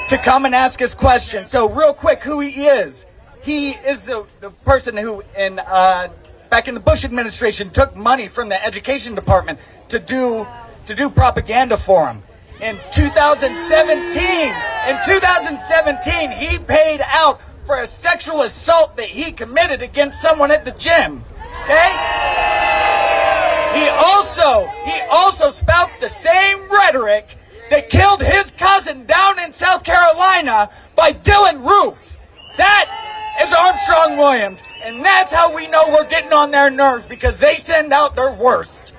to come and ask us questions. So real quick, who he is. He is the person who, back in the Bush administration, took money from the education department to do propaganda for him. In 2017, he paid out for a sexual assault that he committed against someone at the gym. Okay? He also spouts the same rhetoric that killed his cousin down in South Carolina by Dylan Roof. That is Armstrong Williams, and that's how we know we're getting on their nerves, because they send out their worst.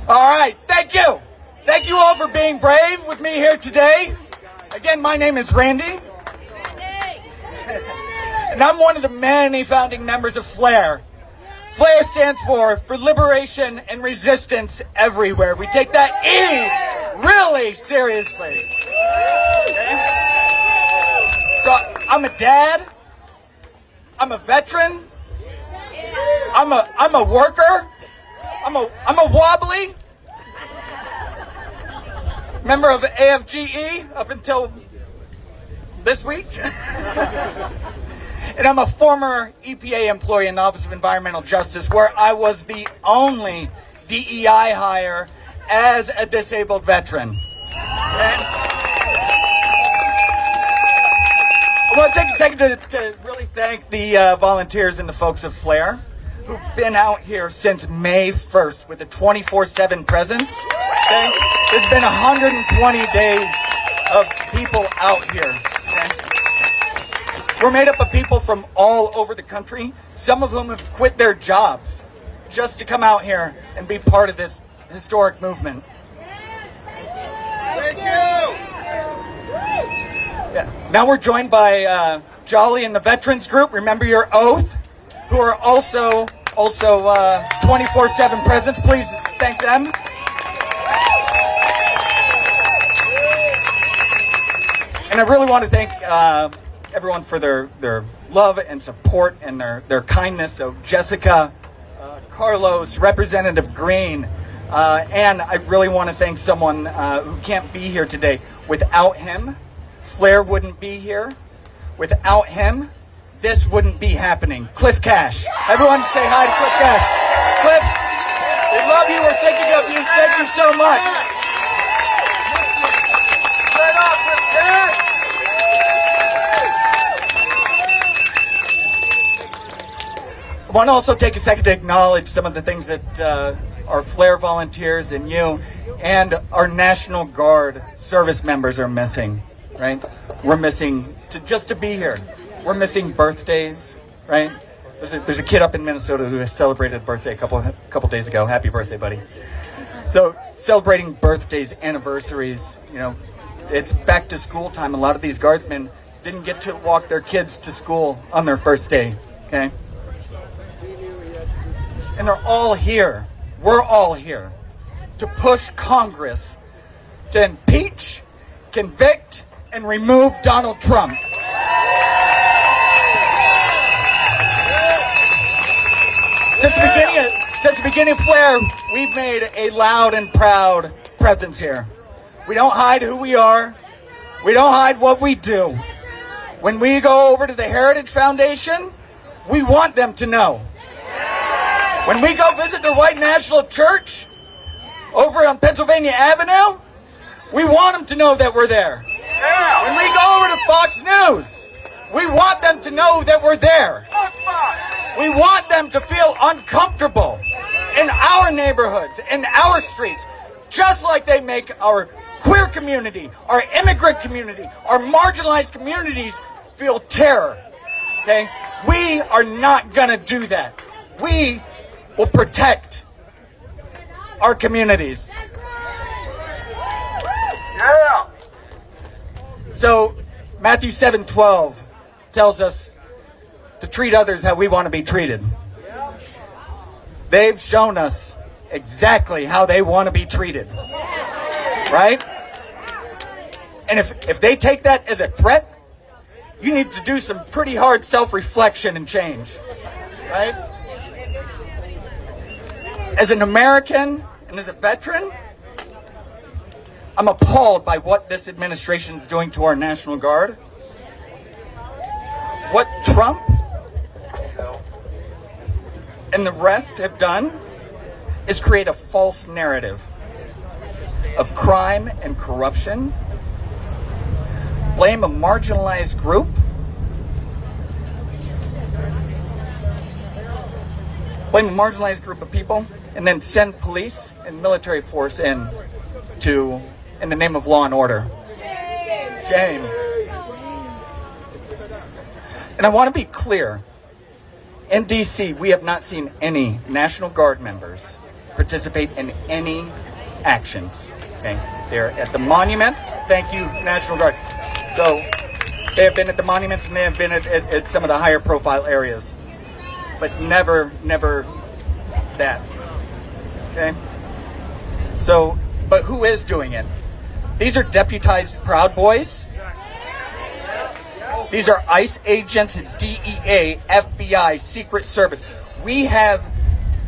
All right, thank you. Thank you all for being brave with me here today. Again, my name is Randy. And I'm one of the many founding members of FLARE. FLARE stands for Liberation and Resistance Everywhere. We take that E really seriously. Okay? So I'm a dad. I'm a veteran. I'm a worker. I'm a wobbly member of AFGE up until this week. And I'm a former EPA employee in the Office of Environmental Justice, where I was the only DEI hire as a disabled veteran. Okay? I want to take a second to really thank the volunteers and the folks of FLARE who've been out here since May 1st with a 24/7 presence. Okay? There's been 120 days of people out here. Okay? We're made up of people from all over the country, some of whom have quit their jobs just to come out here and be part of this historic movement. Thank you! Yeah. Now we're joined by Jolly and the Veterans Group, Remember Your Oath, who are also 24/7 presence. Please thank them. And I really want to thank everyone for their love and support and their kindness. So Jessica, Carlos, Representative Green, and I really want to thank someone who can't be here today. Without him, Flair wouldn't be here. Without him, this wouldn't be happening. Cliff Cash. Everyone say hi to Cliff Cash. Cliff, we love you. We're thinking of you. Thank you so much. Right off, Cliff Cash. I want to also take a second to acknowledge some of the things that our Flair volunteers and you and our National Guard service members are missing, right? We're missing just to be here. We're missing birthdays, right? There's a kid up in Minnesota who has celebrated a birthday a couple days ago. Happy birthday, buddy. So celebrating birthdays, anniversaries, you know, it's back to school time. A lot of these guardsmen didn't get to walk their kids to school on their first day, okay? And they're all here. We're all here to push Congress to impeach, convict, and remove Donald Trump. Since the beginning of Flair, we've made a loud and proud presence here. We don't hide who we are. We don't hide what we do. When we go over to the Heritage Foundation, we want them to know. When we go visit the White National Church over on Pennsylvania Avenue, we want them to know that we're there. When we go over to Fox News, we want them to know that we're there. We want them to feel uncomfortable in our neighborhoods, in our streets, just like they make our queer community, our immigrant community, our marginalized communities feel terror. Okay? We are not gonna do that. We will protect our communities. Yeah. So Matthew 7:12 tells us to treat others how we want to be treated. They've shown us exactly how they want to be treated. Right? And if they take that as a threat, you need to do some pretty hard self-reflection and change. Right? As an American and as a veteran, I'm appalled by what this administration is doing to our National Guard. What Trump and the rest have done is create a false narrative of crime and corruption, blame a marginalized group, of people, and then send police and military force in the name of law and order. Shame. And I want to be clear. In D.C., we have not seen any National Guard members participate in any actions. Okay? They're at the monuments. Thank you, National Guard. So they have been at the monuments and they have been at some of the higher profile areas. But never that. Okay? So, but who is doing it? These are deputized Proud Boys. These are ICE agents, DEA, FBI, Secret Service. We have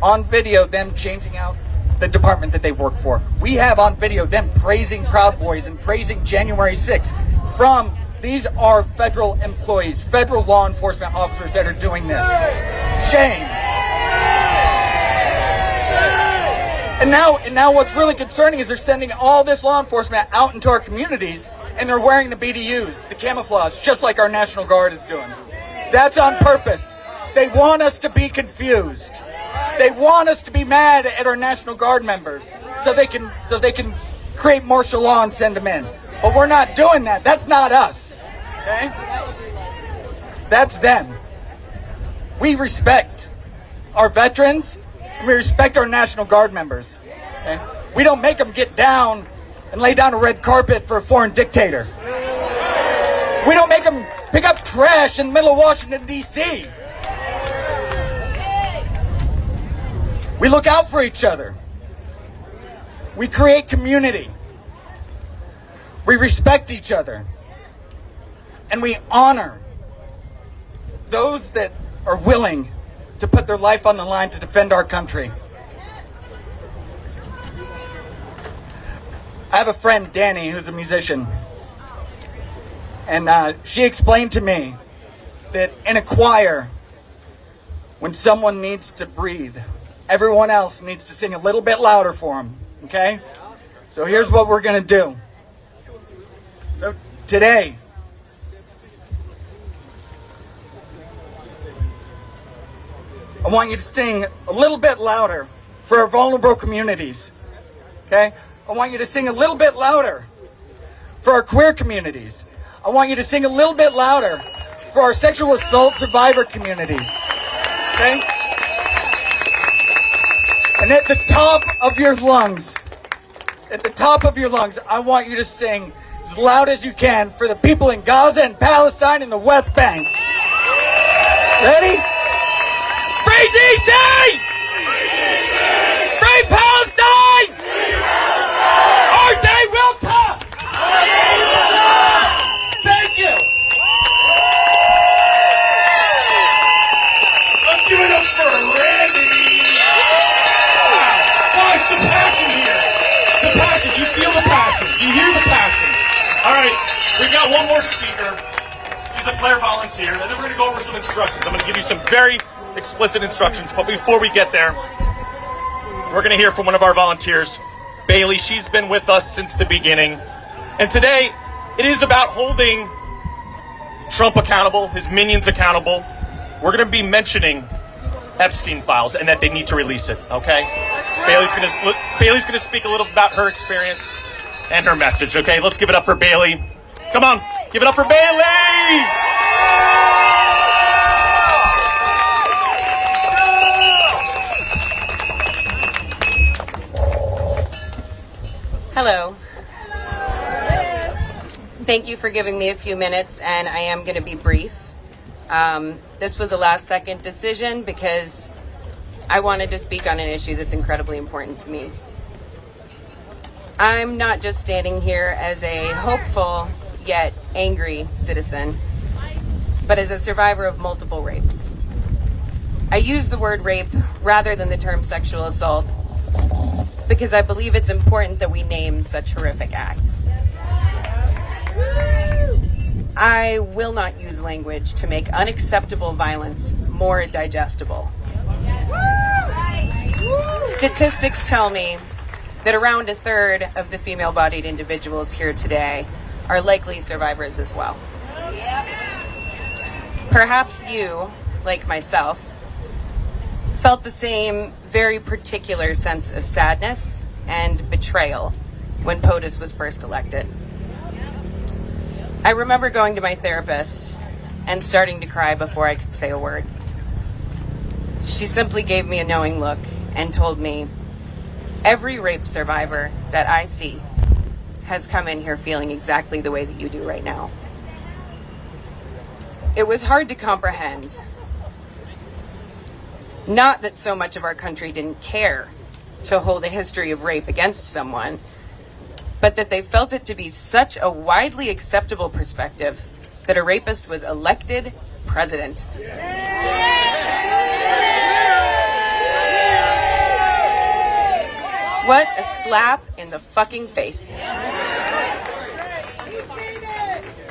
on video them changing out the department that they work for. We have on video them praising Proud Boys and praising January 6th. These are federal employees, federal law enforcement officers that are doing this. Shame. And now what's really concerning is they're sending all this law enforcement out into our communities and they're wearing the BDUs, the camouflage, just like our National Guard is doing. That's on purpose. They want us to be confused. They want us to be mad at our National Guard members so they can create martial law and send them in. But we're not doing that. That's not us. Okay? That's them. We respect our veterans and we respect our National Guard members. Okay? We don't make them get down and lay down a red carpet for a foreign dictator. We don't make them pick up trash in the middle of Washington, D.C. We look out for each other. We create community. We respect each other. and we honor those that are willing to put their life on the line to defend our country. I have a friend, Danny, who's a musician, and she explained to me that in a choir, when someone needs to breathe, everyone else needs to sing a little bit louder for them, okay? So here's what we're going to do. So today, I want you to sing a little bit louder for our vulnerable communities, okay? I want you to sing a little bit louder for our queer communities. I want you to sing a little bit louder for our sexual assault survivor communities, okay? And at the top of your lungs, I want you to sing as loud as you can for the people in Gaza and Palestine and the West Bank. Ready? Free DC! Free Palestine! Our day will come! Thank you! Let's give it up for Randy! Watch the passion here! The passion, do you feel the passion? Do you hear the passion? Alright, we've got one more speaker. She's a Flair volunteer, and then we're going to go over some instructions. I'm going to give you some very explicit instructions, but before we get there, we're going to hear from one of our volunteers, Bailey. She's been with us since the beginning, and today it is about holding Trump accountable, his minions accountable. We're going to be mentioning Epstein files and that they need to release it, okay? Bailey's going to speak a little about her experience and her message, okay? Let's give it up for Bailey. Come on, give it up for Bailey! Hello. Thank you for giving me a few minutes, and I am going to be brief. This was a last-second decision because I wanted to speak on an issue that's incredibly important to me. I'm not just standing here as a hopeful yet angry citizen, but as a survivor of multiple rapes. I use the word rape rather than the term sexual assault because I believe it's important that we name such horrific acts. I will not use language to make unacceptable violence more digestible. Statistics tell me that around a third of the female-bodied individuals here today are likely survivors as well. Perhaps you, like myself, felt the same very particular sense of sadness and betrayal when POTUS was first elected. I remember going to my therapist and starting to cry before I could say a word. She simply gave me a knowing look and told me, every rape survivor that I see has come in here feeling exactly the way that you do right now. It was hard to comprehend. Not that so much of our country didn't care to hold a history of rape against someone, but that they felt it to be such a widely acceptable perspective that a rapist was elected president. What a slap in the fucking face.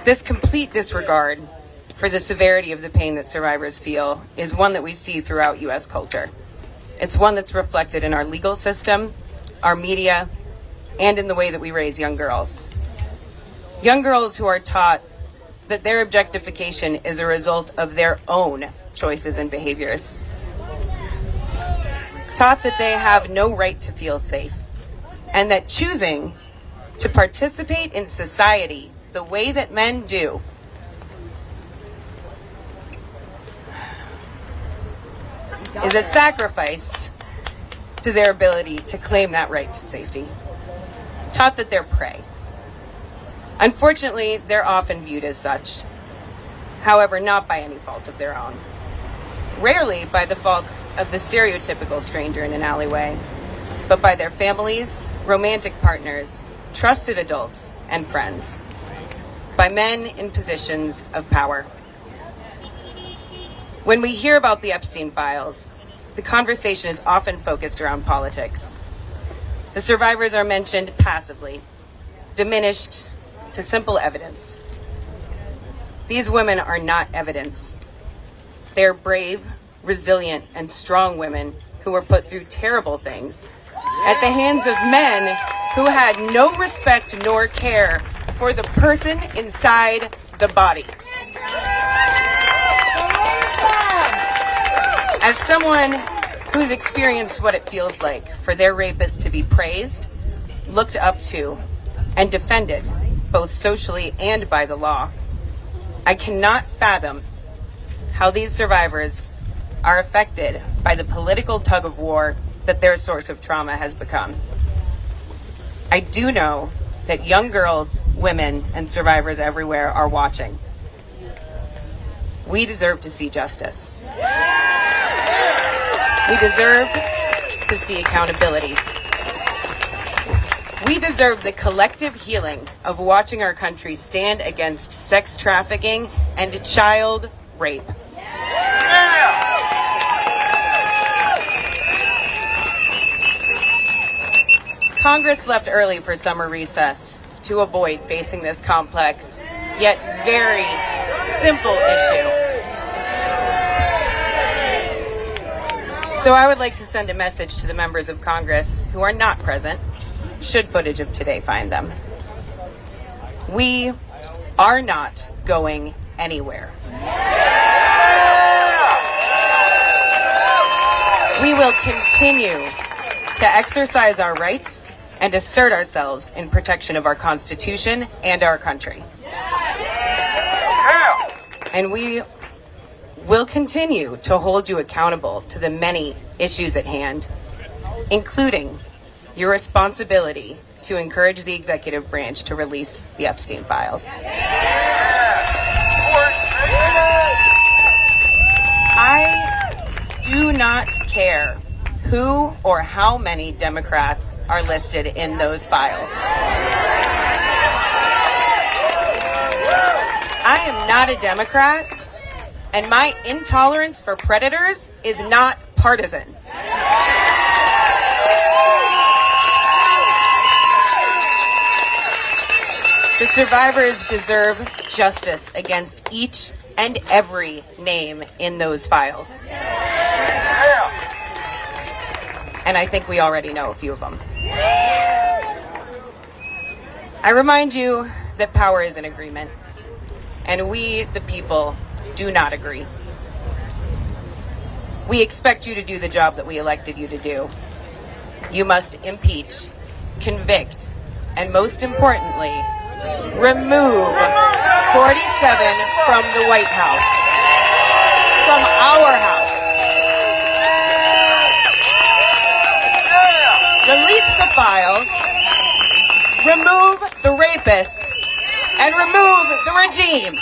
This complete disregard for the severity of the pain that survivors feel is one that we see throughout U.S. culture. It's one that's reflected in our legal system, our media, and in the way that we raise young girls. Young girls who are taught that their objectification is a result of their own choices and behaviors. Taught that they have no right to feel safe, and that choosing to participate in society the way that men do is a sacrifice to their ability to claim that right to safety. Taught that they're prey. Unfortunately, they're often viewed as such. However, not by any fault of their own. Rarely by the fault of the stereotypical stranger in an alleyway, but by their families, romantic partners, trusted adults, and friends. by men in positions of power. When we hear about the Epstein files, the conversation is often focused around politics. The survivors are mentioned passively, diminished to simple evidence. These women are not evidence. They are brave, resilient, and strong women who were put through terrible things at the hands of men who had no respect nor care for the person inside the body. As someone who's experienced what it feels like for their rapist to be praised, looked up to, and defended, both socially and by the law, I cannot fathom how these survivors are affected by the political tug of war that their source of trauma has become. I do know that young girls, women, and survivors everywhere are watching. We deserve to see justice. We deserve to see accountability. We deserve the collective healing of watching our country stand against sex trafficking and child rape. Congress left early for summer recess to avoid facing this complex, yet very simple issue. So I would like to send a message to the members of Congress who are not present, should footage of today find them. We are not going anywhere. We will continue to exercise our rights and assert ourselves in protection of our Constitution and our country. And we will continue to hold you accountable to the many issues at hand, including your responsibility to encourage the executive branch to release the Epstein files. I do not care who or how many Democrats are listed in those files. I am not a Democrat, and my intolerance for predators is not partisan. The survivors deserve justice against each and every name in those files. And I think we already know a few of them. I remind you that power is an agreement, and we, the people, do not agree. We expect you to do the job that we elected you to do. You must impeach, convict, and most importantly, remove 47 from the White House, from our house. Release the files, remove the rapist, and remove the regime.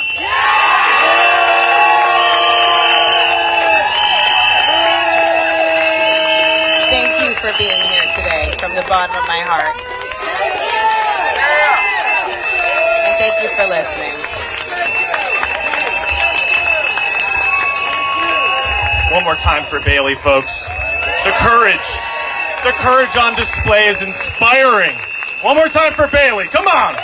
Thank you for being here today from the bottom of my heart. And thank you for listening. One more time for Bailey, folks. The courage on display is inspiring. One more time for Bailey. Come on.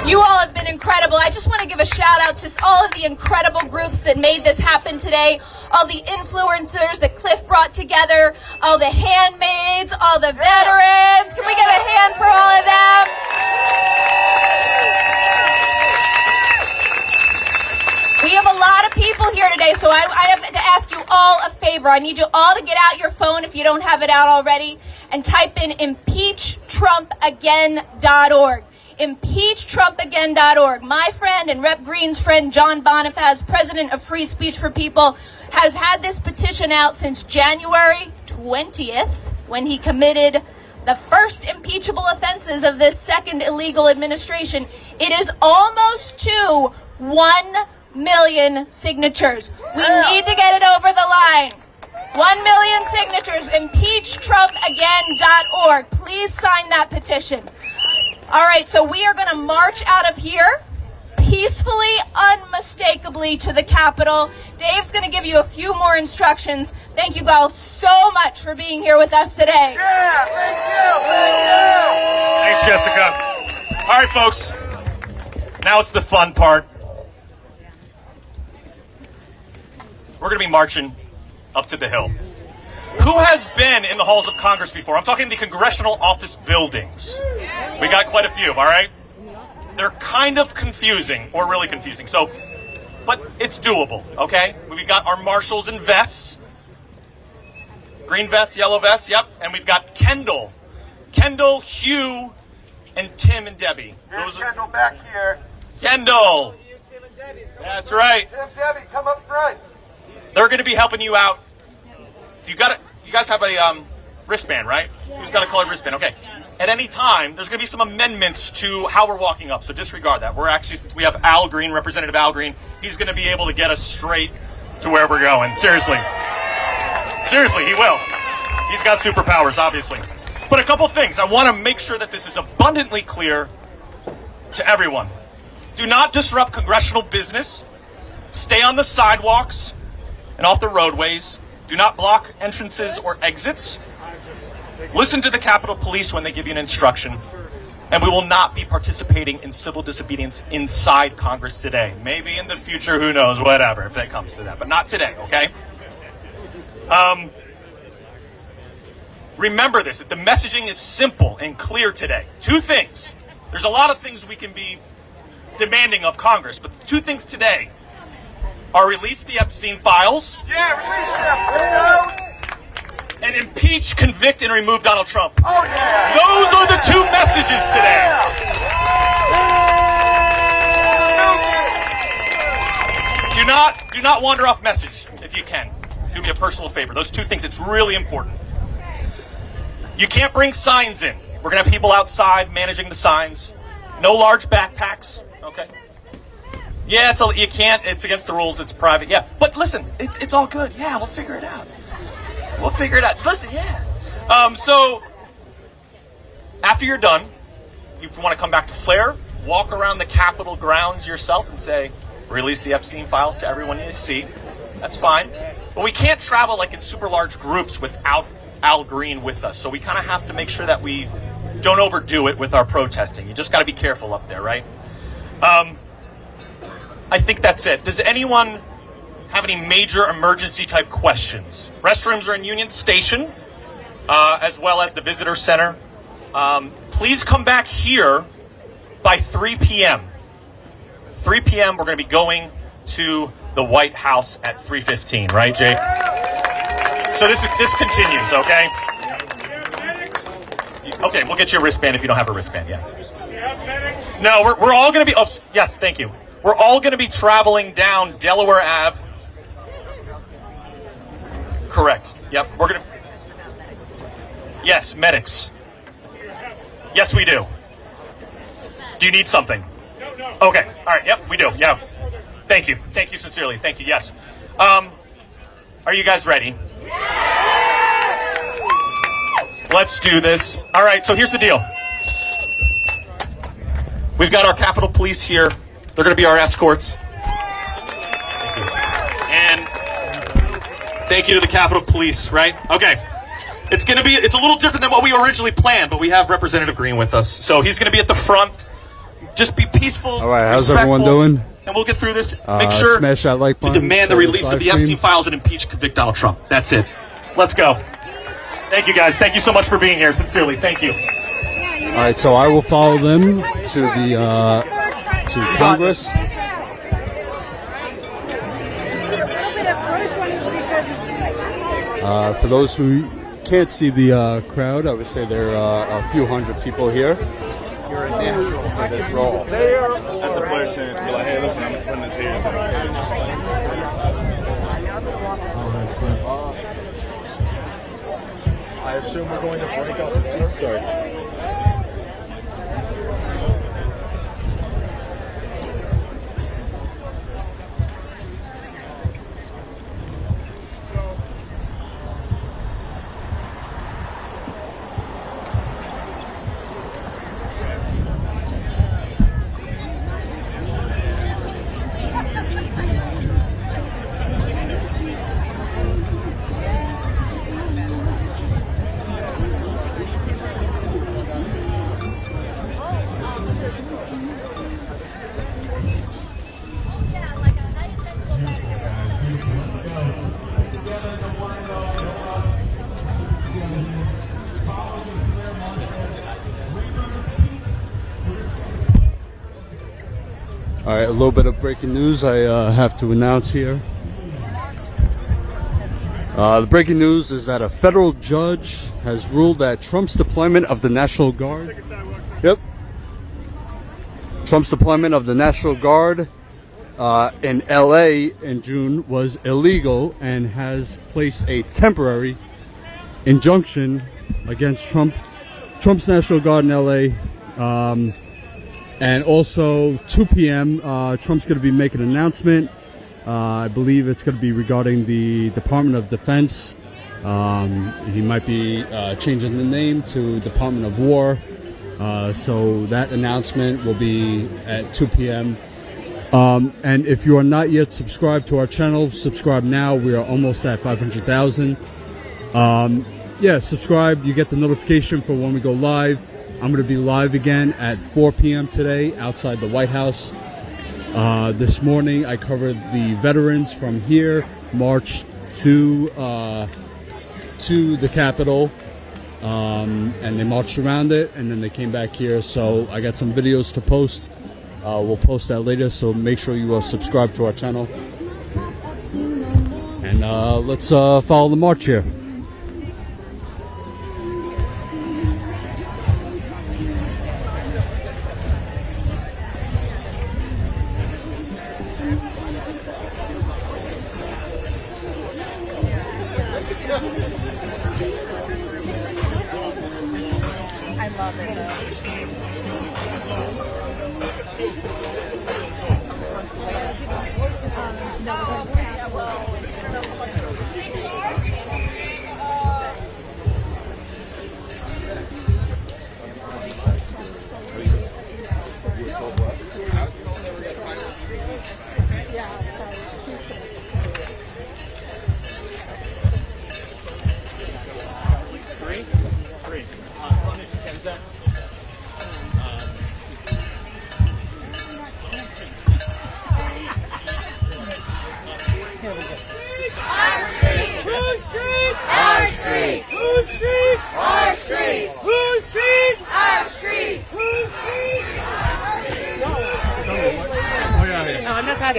You all have been incredible. I just want to give a shout out to all of the incredible groups that made this happen today. All the influencers that Cliff brought together, all the handmaids, all the veterans. Can we give a hand for all of them? We have a lot of people here today, so I have to ask you all a favor. I need you all to get out your phone if you don't have it out already and type in impeachtrumpagain.org. impeachtrumpagain.org. My friend and Rep. Green's friend, John Bonifaz, president of Free Speech for People, has had this petition out since January 20th, when he committed the first impeachable offenses of this second illegal administration. It is almost to 1 million signatures. We need to get it over the line. 1 million signatures. ImpeachTrumpAgain.org. Please sign that petition. All right, so we are going to march out of here peacefully, unmistakably to the Capitol. Dave's going to give you a few more instructions. Thank you all so much for being here with us today. Yeah, thank you. Thanks, Jessica. All right, folks. Now it's the fun part. We're going to be marching up to the Hill. Who has been in the halls of Congress before? I'm talking the congressional office buildings. We got quite a few, all right? They're kind of confusing, or really confusing. So, but it's doable, okay? We've got our marshals in vests. Green vest, yellow vest, yep. And we've got Kendall, Hugh, and Tim and Debbie. Here's Kendall back here. Kendall. That's right. Tim, Debbie, come up front. They're going to be helping you out. You guys have a wristband, right? Who's got a colored wristband? Okay. At any time, there's going to be some amendments to how we're walking up, so disregard that. We're actually, since we have Al Green, Representative Al Green, he's going to be able to get us straight to where we're going. Seriously. Seriously, he will. He's got superpowers, obviously. But a couple things. I want to make sure that this is abundantly clear to everyone. Do not disrupt congressional business. Stay on the sidewalks and off the roadways. Do not block entrances or exits. Listen to the Capitol Police when they give you an instruction. And we will not be participating in civil disobedience inside Congress today. Maybe in the future, who knows, whatever, if that comes to that. But not today, okay? Remember this, that the messaging is simple and clear today. Two things. There's a lot of things we can be demanding of Congress, but the two things today are release the Epstein files. Yeah, release them. And impeach, convict, and remove Donald Trump. Oh, yeah. Those are the two messages today. Do not wander off message if you can. Do me a personal favor. Those two things, it's really important. You can't bring signs in. We're going to have people outside managing the signs. No large backpacks. Okay. Yeah, you can't. It's against the rules. It's private. Yeah. But listen, it's all good. Yeah, we'll figure it out. We'll figure it out. Listen, yeah. So, after you're done, you want to come back to Flair, walk around the Capitol grounds yourself and say, release the Epstein files to everyone you see. That's fine. But we can't travel like in super large groups without Al Green with us. So we kind of have to make sure that we don't overdo it with our protesting. You just got to be careful up there, right? I think that's it. Does anyone have any major emergency type questions? Restrooms are in Union Station, as well as the Visitor Center. Please come back here by 3 p.m. 3 p.m. we're going to be going to the White House at 3:15, right, Jake? So this continues, okay? Okay, we'll get you a wristband if you don't have a wristband yet. No, we're all going to be. Oh, yes, thank you. We're all going to be traveling down Delaware Ave. Correct. Yep. We're going to. Yes, medics. Yes, we do. Do you need something? Okay. All right. Yep, we do. Yeah. Thank you. Thank you sincerely. Thank you. Yes. Are you guys ready? Let's do this. All right. So here's the deal. We've got our Capitol Police here. They're going to be our escorts. Thank you. And thank you to the Capitol Police, right? Okay. It's a little different than what we originally planned, but we have Representative Green with us. So he's going to be at the front. Just be peaceful. All right, how's everyone doing? And we'll get through this. Make sure smash that like button, to demand the release of the Epstein files and impeach, convict Donald Trump. That's it. Let's go. Thank you, guys. Thank you so much for being here. Sincerely, thank you. All right, so I will follow them to the to Congress. For those who can't see the crowd, I would say there are a few hundred people here. You're a natural for this role. There at the pledge tent, be like, hey, listen, I'm putting this here. I assume we're going to break up the tour. Sorry. Alright, a little bit of breaking news I have to announce here. The breaking news is that a federal judge has ruled that Trump's deployment of the National Guard... Trump's deployment of the National Guard in LA in June was illegal and has placed a temporary injunction against Trump's National Guard in LA. And also 2 p.m. Trump's going to be making an announcement. I believe it's going to be regarding the Department of Defense. He might be changing the name to Department of War. So that announcement will be at 2 p.m. And if you are not yet subscribed to our channel, subscribe now. We are almost at 500,000. Yeah, subscribe. You get the notification for when we go live. I'm going to be live again at 4 p.m. today outside the White House. This morning I covered the veterans from here marched to the Capitol, and they marched around it, and then they came back here. So I got some videos to post. We'll post that later, so make sure you subscribe to our channel. And let's follow the march here.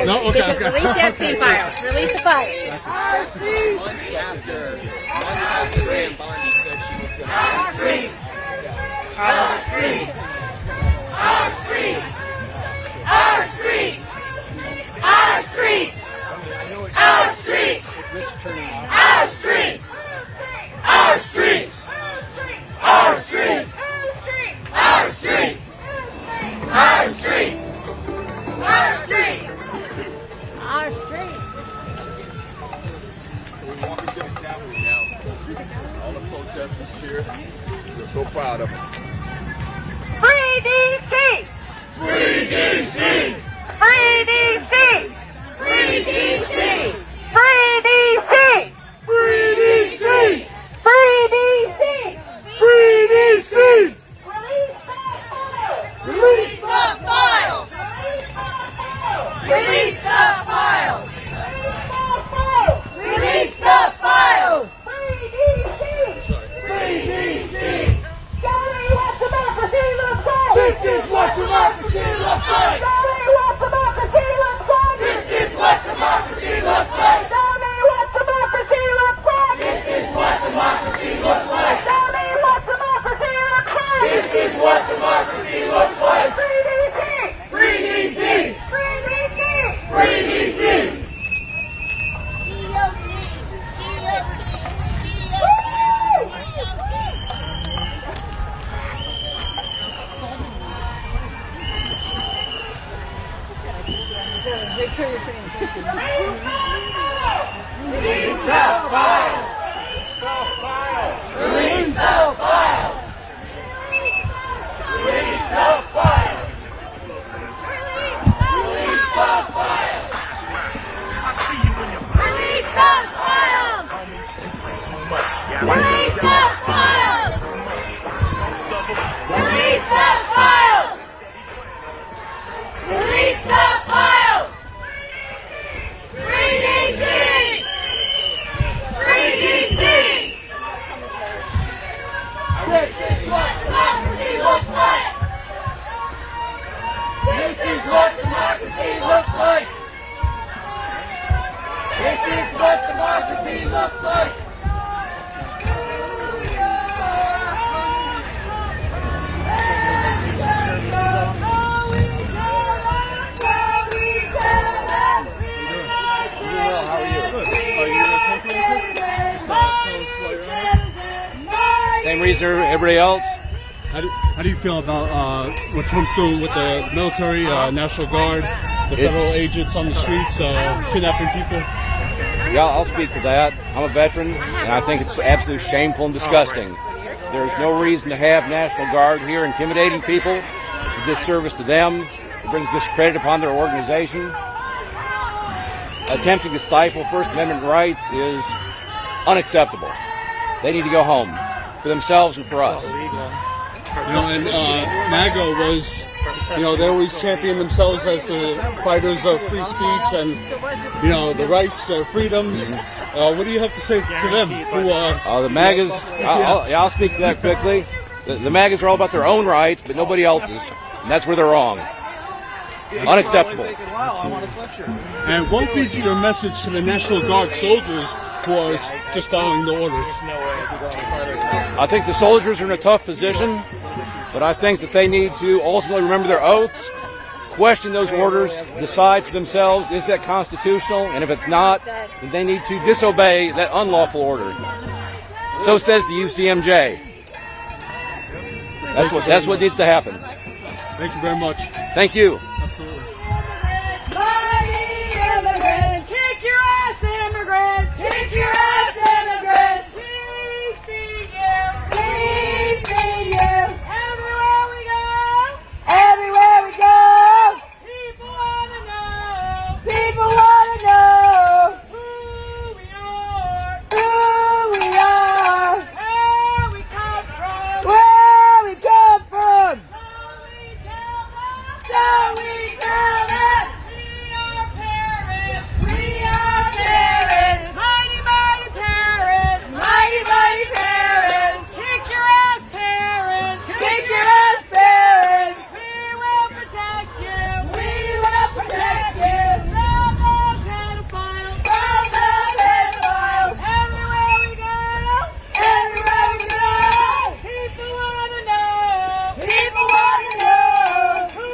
No, okay, okay. Release the Epstein files. Release the files. Our streets. Our streets. Our streets. Our streets. Our streets. Our streets. Our streets. Our streets. Our streets. Our streets. Our streets. Our streets. Our streets. We're walking to the Capitol now. All the protesters here. We're so proud of them. Free DC! Free DC! Free DC! Free DC! Free DC! Free DC! Free DC! Free DC! Release the files! Release the files! Release the files! Free DC! Free DC! Show me what democracy looks like! This is what democracy looks like! Show me what democracy looks like! This is what democracy looks like! Show me what democracy looks like! This is what democracy looks like! Show me what democracy looks like! This is what democracy looks like! Free DC! Free DC! Free DC! Free DC! EOT! EOT! Make sure you're paying attention. Release the files! Release the files! Release the files! Release the files! Release the files! Release the files! Release the files! Release the files! Free DC! Free DC! This is what democracy looks like. Same reason everybody else. How do you feel about what Trump's doing with the military, National Guard, the federal agents on the streets, kidnapping people? Yeah, I'll speak to that. I'm a veteran, and I think it's absolutely shameful and disgusting. There's no reason to have National Guard here intimidating people. It's a disservice to them. It brings discredit upon their organization. Attempting to stifle First Amendment rights is unacceptable. They need to go home for themselves and for us. And MAGA was, they always champion themselves as the fighters of free speech and, the rights, freedoms. What do you have to say to them? The MAGAs, I'll speak to that quickly. The MAGAs are all about their own rights, but nobody else's. And that's where they're wrong. Unacceptable. And what would be your message to the National Guard soldiers who are just following the orders? I think the soldiers are in a tough position, but I think that they need to ultimately remember their oaths, question those orders, decide for themselves, is that constitutional? And if it's not, then they need to disobey that unlawful order. So says the UCMJ. That's what needs to happen. Thank you very much. Thank you. Absolutely. Mighty immigrants, kick your ass, immigrants, kick your ass, immigrants. We feed you, we feed you. Everywhere we go, everywhere we go. People wanna know, people wanna know who we are, where we come from, where we come from. So we tell them, we are parents, we are parents, mighty, mighty parents, mighty, mighty parents, kick your ass parents, kick your ass parents, we will protect you, we will protect you, from the pedophiles, from the pedophiles, everywhere we go, people wanna know, people wanna know, who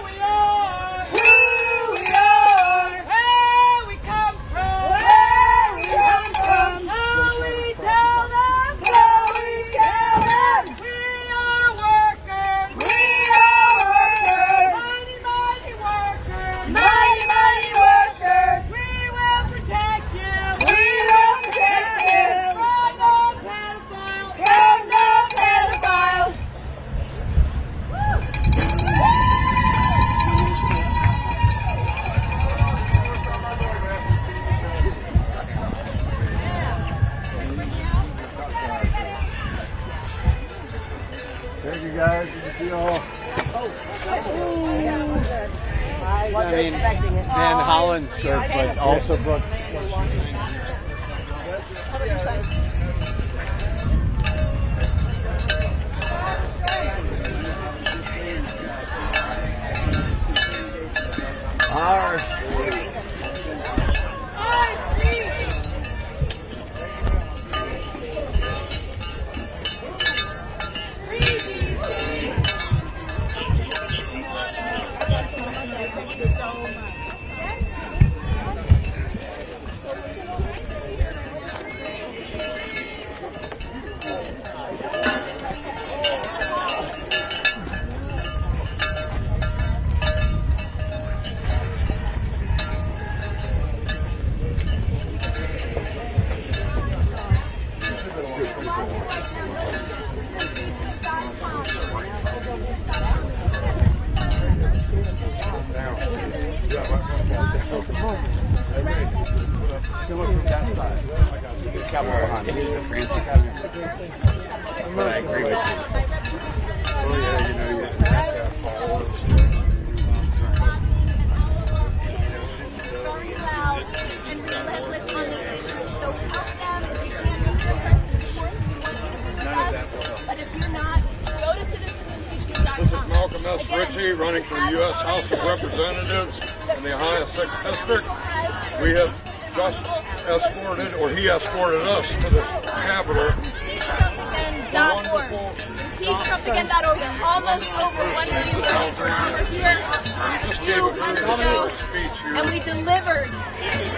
we are, where we come from, how we tell them, we are workers, mighty, mighty workers, mighty, mighty workers, we will protect you, from the pedophiles, from the pedophiles. Thank you guys. Good to see you all. And Holland's good, but also Brooks. But I agree with This is Malcolm S. Ritchie running for the U.S. House of Representatives in the Ohio 6th District. We have just escorted, or he escorted us to the Capitol. ImpeachTrumpAgain.org. ImpeachTrumpAgain.org. Almost over 1 million signatures. We were here a few months ago, and we delivered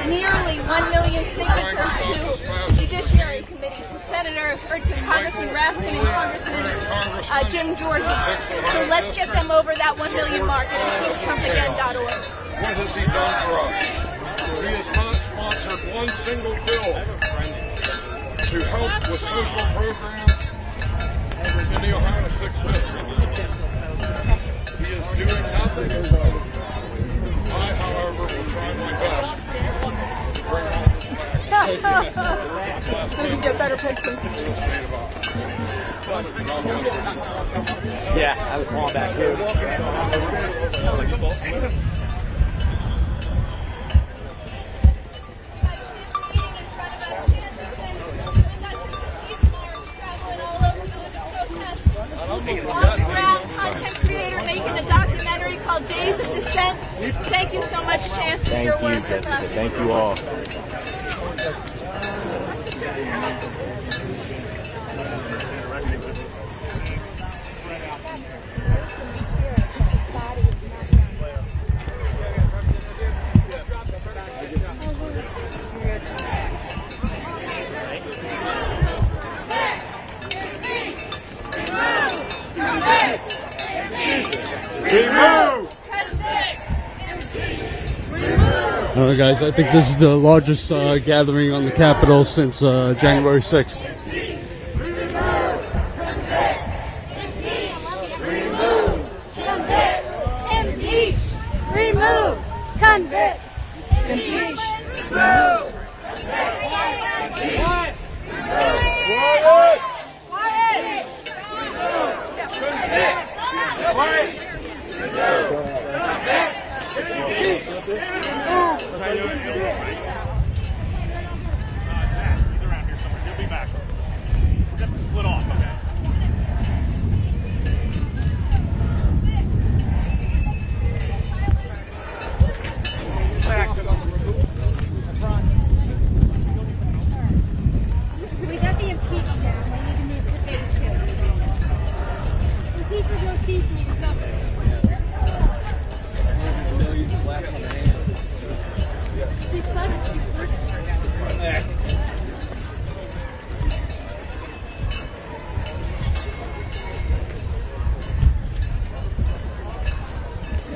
nearly 1 million signatures to the Judiciary Committee, to Congressman Raskin and Congressman Jim Jordan. So let's get them over that 1 million mark at ImpeachTrumpAgain.org. What has he done for us? He has not sponsored one single bill to help with social programs in the Ohio 6th District. He is doing nothing. I, however, will try my best to bring all this back. Let me get better pictures. Yeah, I was falling back here. Content creator making a documentary called Days of Dissent. Thank you so much, Chance, for your work with us. Thank you all. All right, guys, I think this is the largest gathering on the Capitol since January 6th. Remove, convict, impeach, remove. We got the impeach down. We need to move the phase 2. Impeach with no teeth means nothing. Million slaps on the hand. Speak silence.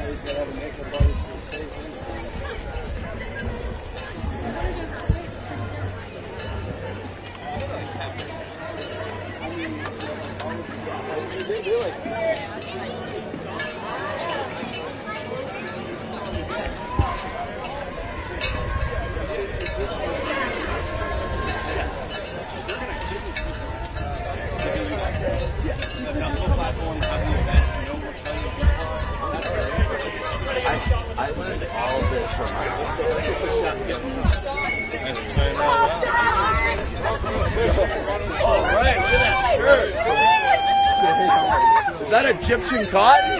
He's got to have a makeup artist for his face. I learned all of this from my All right, look at that shirt. Is that Egyptian cotton?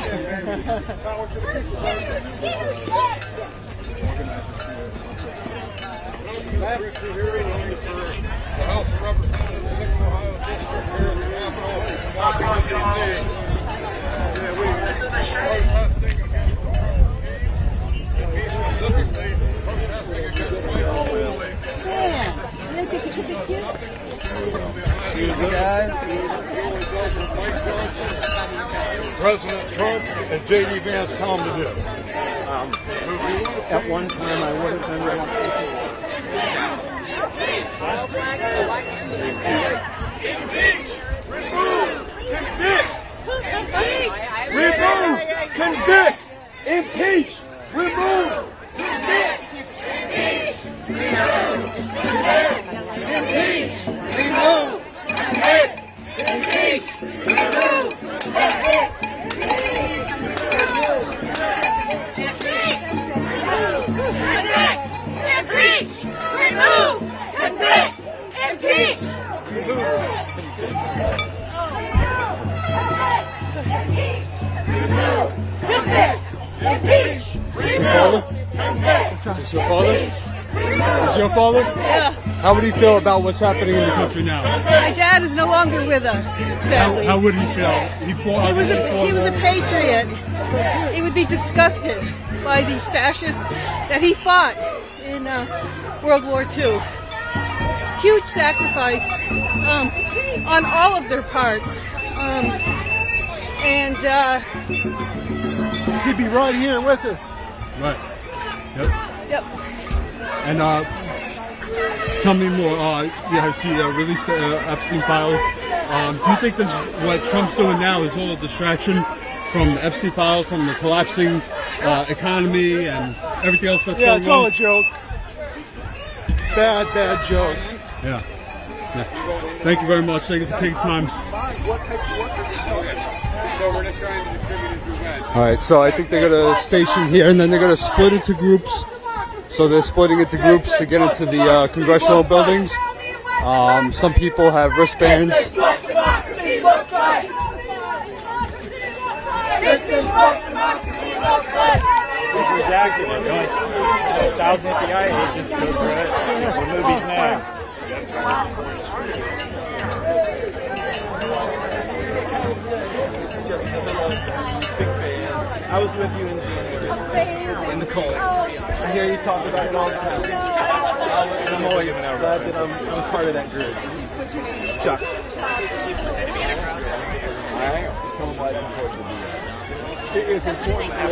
The House of Representatives, 6th Ohio District, here in the Capitol, Washington, D.C. Protesting against the war of peace, specifically protesting against white President Trump and J.D. Vance tell him to do. At one time, I would have been the one. Impeach! Remove! Convict! Remove! Convict! Impeach! Remove! Convict! Impeach! Impeach! Remove! Convict! Impeach! Remove! Convict! Impeach! Remove! Convict! Impeach! Is this your father? Is this your father? father? Yeah. How would he feel about what's happening in the country now? My dad is no longer with us, sadly. How would he feel? He was a patriot. He would be disgusted by these fascists that he fought in World War II. Huge sacrifice on all of their parts. He'd be right here with us. Right. Yep. And tell me more. Yeah, she released the Epstein files. Do you think this what Trump's doing now is all a distraction from the Epstein files, from the collapsing economy and everything else that's going on? Yeah, it's all a joke. Bad joke. Yeah. Thank you very much. Thank you for taking time. All right, so I think they're going to station here, and then they're going to split into groups. So they're splitting into groups to get into the congressional buildings. Some people have wristbands. This is redacted. Only 1,000 CIA agents go through it. The movie's now. I was with you in January. In the cold. I hear you talk about it all the time. I'm always glad that I'm part of that group. Chuck. Alright, become white important to do that. It is important to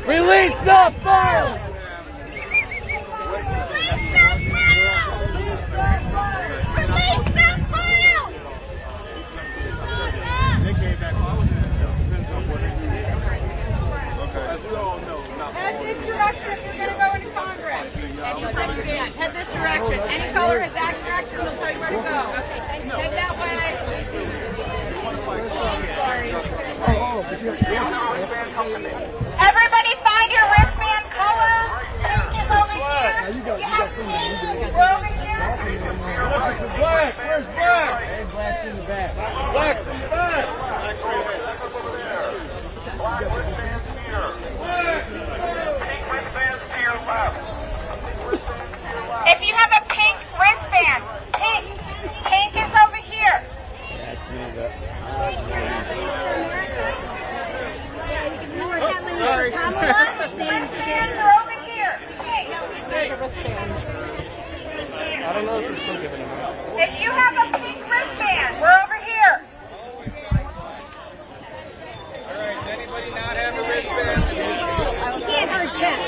Release the files! Head this direction if you're going to go into Congress. Head this direction. Any color, head that direction, they'll tell you where to go. Head that way. Sorry. Everybody find your wristband color. Pink is over here. We're over here. Black, where's black? Hey, black's in the back. Black's in the back. If you have a pink wristband, pink is over here. Sorry. Wristbands are over here. I don't know if you're still giving them out. If you have a pink wristband, we're over here. Alright, does anybody not have a wristband? You can't hurt that.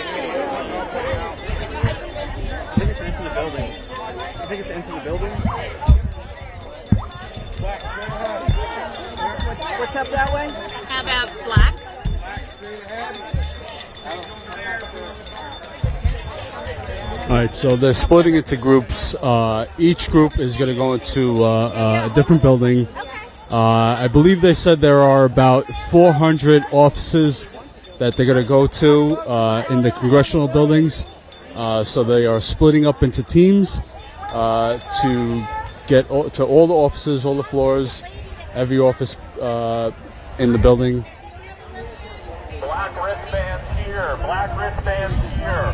I think it's into the building. I think it's into the building. What's up that way? How about black? All right, so they're splitting into groups. Each group is going to go into a different building. I believe they said there are about 400 offices that they're going to go to in the congressional buildings. So they are splitting up into teams to get to all the offices, all the floors, every office in the building. Black wristbands here. Black wristbands here.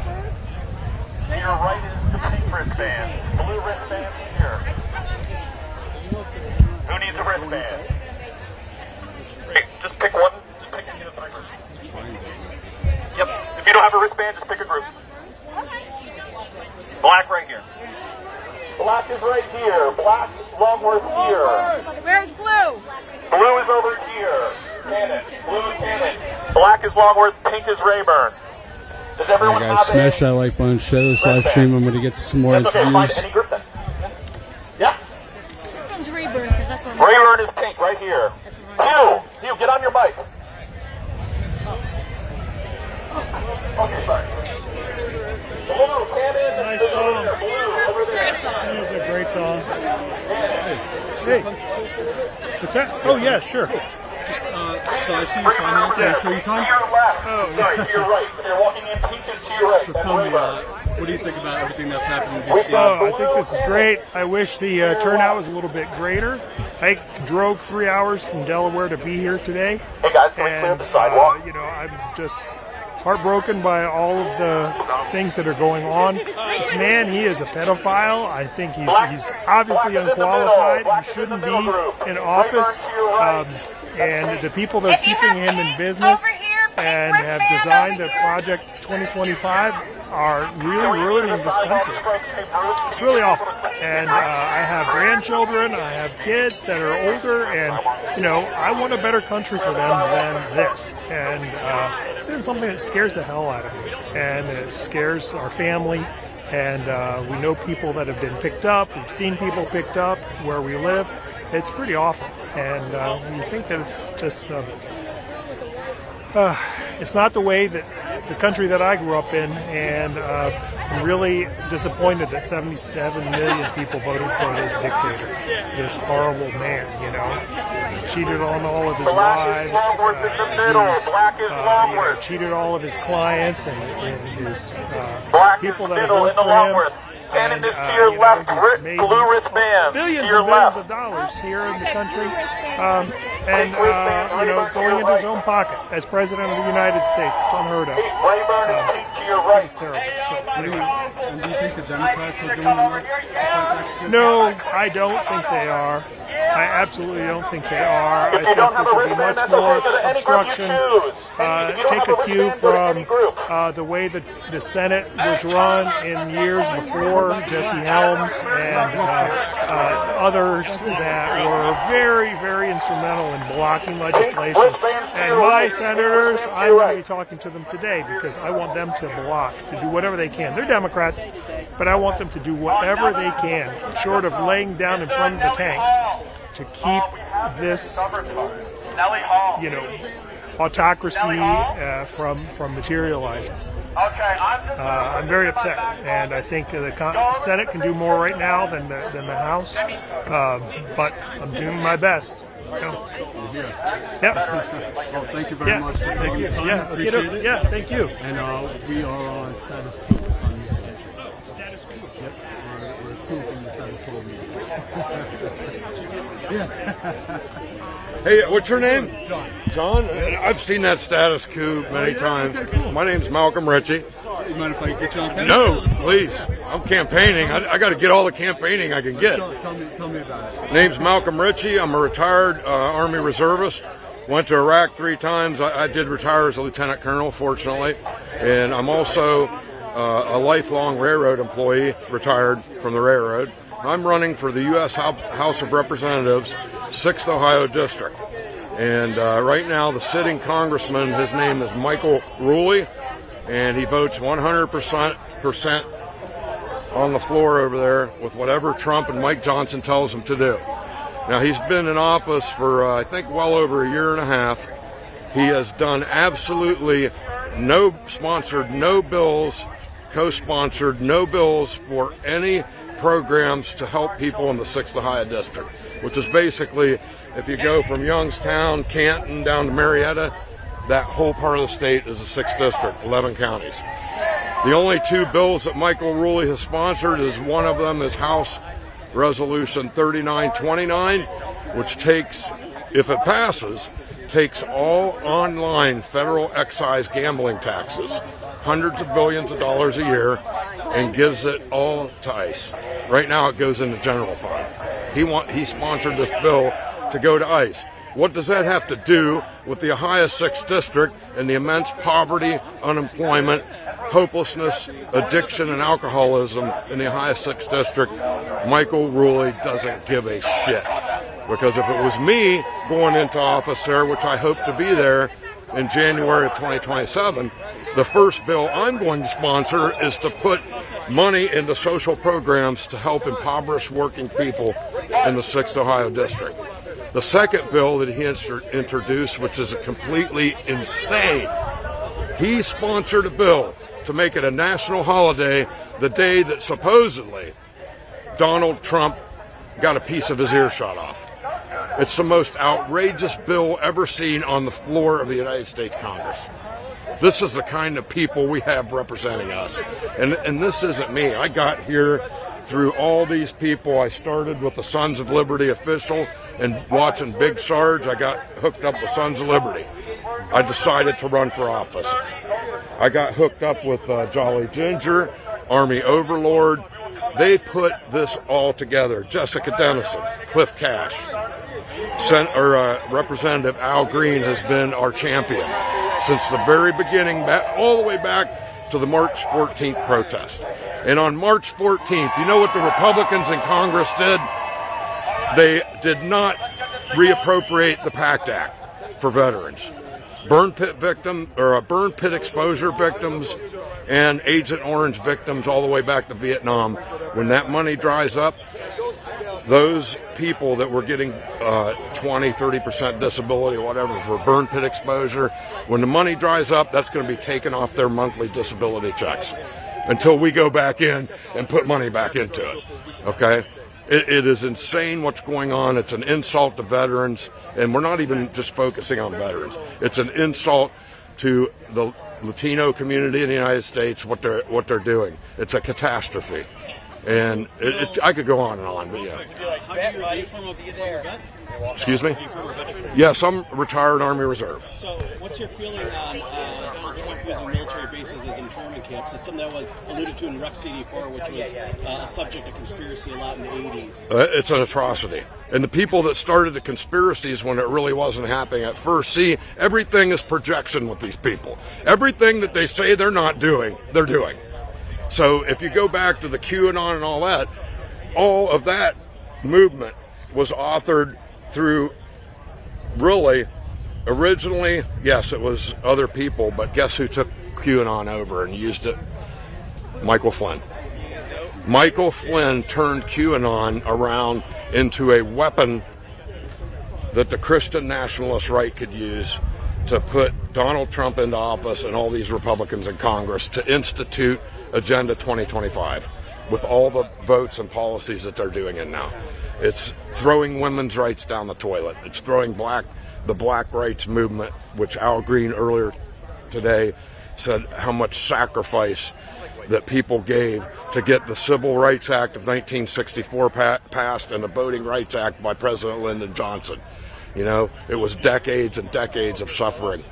To your right is the pink wristbands. Blue wristbands here. Who needs a wristband? Great. Just pick one. Just pick any of the three groups. Yep. If you don't have a wristband, just pick a group. Black right here. Black is right here. Black Longworth here. Where's blue? Blue is over here. Cannon. Blue is Cannon. Black is Longworth. Pink is Rayburn. Does everyone Alright guys, have smash that like button, share this live stream. I'm going to get some more That's okay, find views. any group then. Yeah. Which one's Rayburn? 'Cause that's one. Rayburn is pink right here. Hugh, get on your bike. Okay, sorry. Blue, Cannon. Nice song. Blue, over there. That was a great song. Hey. What's that? Oh, yeah, sure. So I see you sign out there. So you sign? To your left. Oh, sorry, to your right. If you're walking in, pink is to your right. So tell me, what do you think about everything that's happened in DC? Oh, I think this is great. I wish the turnout was a little bit greater. I drove 3 hours from Delaware to be here today. Hey guys, can we clear the sidewalk? I'm just heartbroken by all of the things that are going on. This man, he is a pedophile. I think he's obviously unqualified. He shouldn't be in office. And the people that are keeping him in business and have designed the Project 2025 are really ruining this country. It's really awful. And I have grandchildren, I have kids that are older, and, I want a better country for them than this. And this is something that scares the hell out of me. And it scares our family. And we know people that have been picked up. We've seen people picked up where we live. It's pretty awful. And when you think that it's just, it's not the way that the country that I grew up in, and I'm really disappointed that 77 million people voted for this dictator, this horrible man, cheated on all of his wives, cheated all of his clients and his people that have worked for him. Cannon is to your left, blue wristband. Billions to your and billions left. of dollars here in the country, and going into his own pocket as president of the United States. It's unheard of. Rayburn is pink to your right. It's terrible. And do you think the Democrats are doing enough? No, I don't think they are. I absolutely don't think they are. I If you think don't have there a should be wristband, much that's more okay. Go to any group you obstruction. choose. If you don't Take have a a cue wristband, go to any from group. the way that the Senate was run in years before, Jesse Helms and others that were very, very instrumental in blocking legislation. And my senators, I'm going to be talking to them today because I want them to block, to do whatever they can. They're Democrats, but I want them to do whatever they can, short of laying down in front of the tanks, to keep this, autocracy from materializing. I'm very upset, and I think the Senate can do more right now than the House, but I'm doing my best. Yeah. Well, thank you very much for taking the time. Yeah, appreciate it. Yeah, thank you. And we are on Status Coup. Status Coup. Yep. We're cool from the Status Coup. Yeah. Hey, what's your name? John. John? I've seen that Status Coup many times. Okay, cool. My name's Malcolm Ritchie. You mind if I get you on camera? No, please. I'm campaigning. I got to get all the campaigning I can get. Tell me about it. Name's Malcolm Ritchie. I'm a retired Army reservist. Went to Iraq 3 times. I did retire as a lieutenant colonel, fortunately. And I'm also a lifelong railroad employee, retired from the railroad. I'm running for the U.S. House of Representatives, 6th Ohio District. And right now, the sitting congressman, his name is Michael Ruley, and he votes 100% on the floor over there with whatever Trump and Mike Johnson tells him to do. Now, he's been in office for, I think, well over a year and a half. He has done absolutely co-sponsored no bills for any programs to help people in the 6th Ohio District, which is basically, if you go from Youngstown, Canton, down to Marietta, that whole part of the state is the 6th District, 11 counties. The only 2 bills that Michael Ruley has sponsored is, one of them is House Resolution 3929, which takes, if it passes, takes all online federal excise gambling taxes hundreds of billions of dollars a year and gives it all to ICE. Right now it goes in the general fund. He sponsored this bill to go to ICE. What does that have to do with the Ohio 6th District and the immense poverty, unemployment, hopelessness, addiction, and alcoholism in the Ohio 6th District? Michael Ruley doesn't give a shit. Because if it was me going into office there, which I hope to be there in January of 2027, the first bill I'm going to sponsor is to put money into social programs to help impoverished working people in the 6th Ohio District. The second bill that he introduced, which is completely insane, he sponsored a bill to make it a national holiday the day that supposedly Donald Trump got a piece of his ear shot off. It's the most outrageous bill ever seen on the floor of the United States Congress. This is the kind of people we have representing us. And this isn't me. I got here through all these people. I started with the Sons of Liberty official, and watching Big Sarge, I got hooked up with Sons of Liberty. I decided to run for office. I got hooked up with Jolly Ginger, Army Overlord. They put this all together. Jessica Denison, Cliff Cash. Representative Al Green has been our champion since the very beginning, all the way back to the March 14th protest. And on March 14th, you know what the Republicans in Congress did? They did not reappropriate the PACT Act for veterans. Burn pit exposure victims and Agent Orange victims all the way back to Vietnam. When that money dries up, those people that were getting 20, 30% disability or whatever for burn pit exposure, when the money dries up, that's going to be taken off their monthly disability checks until we go back in and put money back into it. Okay? It is insane what's going on. It's an insult to veterans, and we're not even just focusing on veterans. It's an insult to the Latino community in the United States, what they're doing. It's a catastrophe. And I could go on and on, but yeah. Excuse me? Yes, I'm retired Army Reserve. So what's your feeling on Trump using military bases as internment camps? It's something that was alluded to in Rec CD4, which was a subject of conspiracy a lot in the 80s. It's an atrocity. And the people that started the conspiracies when it really wasn't happening at first, see, everything is projection with these people. Everything that they say they're not doing, they're doing. So if you go back to the QAnon and all of that movement was authored through, really, originally, yes, it was other people, but guess who took QAnon over and used it? Michael Flynn. Michael Flynn turned QAnon around into a weapon that the Christian nationalist right could use to put Donald Trump into office and all these Republicans in Congress to institute Agenda 2025 with all the votes and policies that they're doing it now. It's throwing women's rights down the toilet. It's throwing the black rights movement, which Al Green earlier today said how much sacrifice that people gave to get the Civil Rights Act of 1964 passed and the Voting Rights Act by President Lyndon Johnson. You know, it was decades and decades of suffering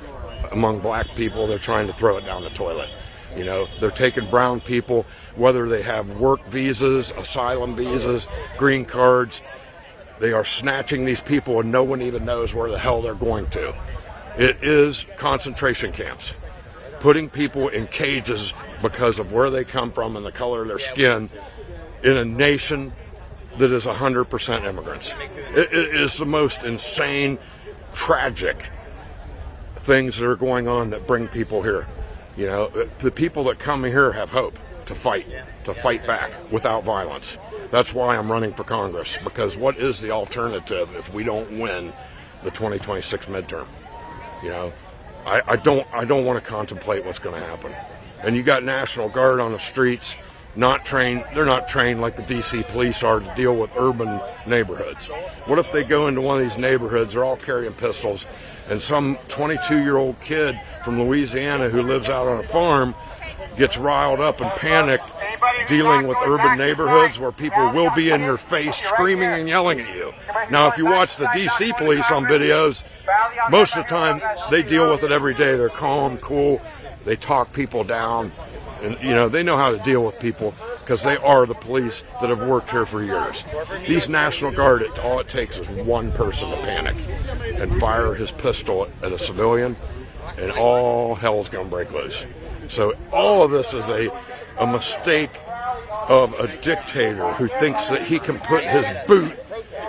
among black people. They're trying to throw it down the toilet. You know, they're taking brown people, whether they have work visas, asylum visas, green cards. They are snatching these people and no one even knows where the hell they're going to. It is concentration camps. Putting people in cages because of where they come from and the color of their skin in a nation that is 100% immigrants. It is the most insane, tragic things that are going on that bring people here. You know, the people that come here have hope to fight back without violence. That's why I'm running for Congress, because what is the alternative if we don't win the 2026 midterm? You know, I don't want to contemplate what's going to happen. And you got National Guard on the streets, not trained. They're not trained like the DC police are to deal with urban neighborhoods. What if they go into one of these neighborhoods, they're all carrying pistols, and some 22-year-old kid from Louisiana who lives out on a farm gets riled up and panicked dealing with urban neighborhoods where people will be in your face screaming and yelling at you. Now, if you watch the DC police on videos, most of the time they deal with it every day. They're calm, cool. They talk people down, and they know how to deal with people because they are the police that have worked here for years. These National Guard, all it takes is one person to panic and fire his pistol at a civilian, and all hell's gonna break loose. So all of this is a mistake of a dictator who thinks that he can put his boot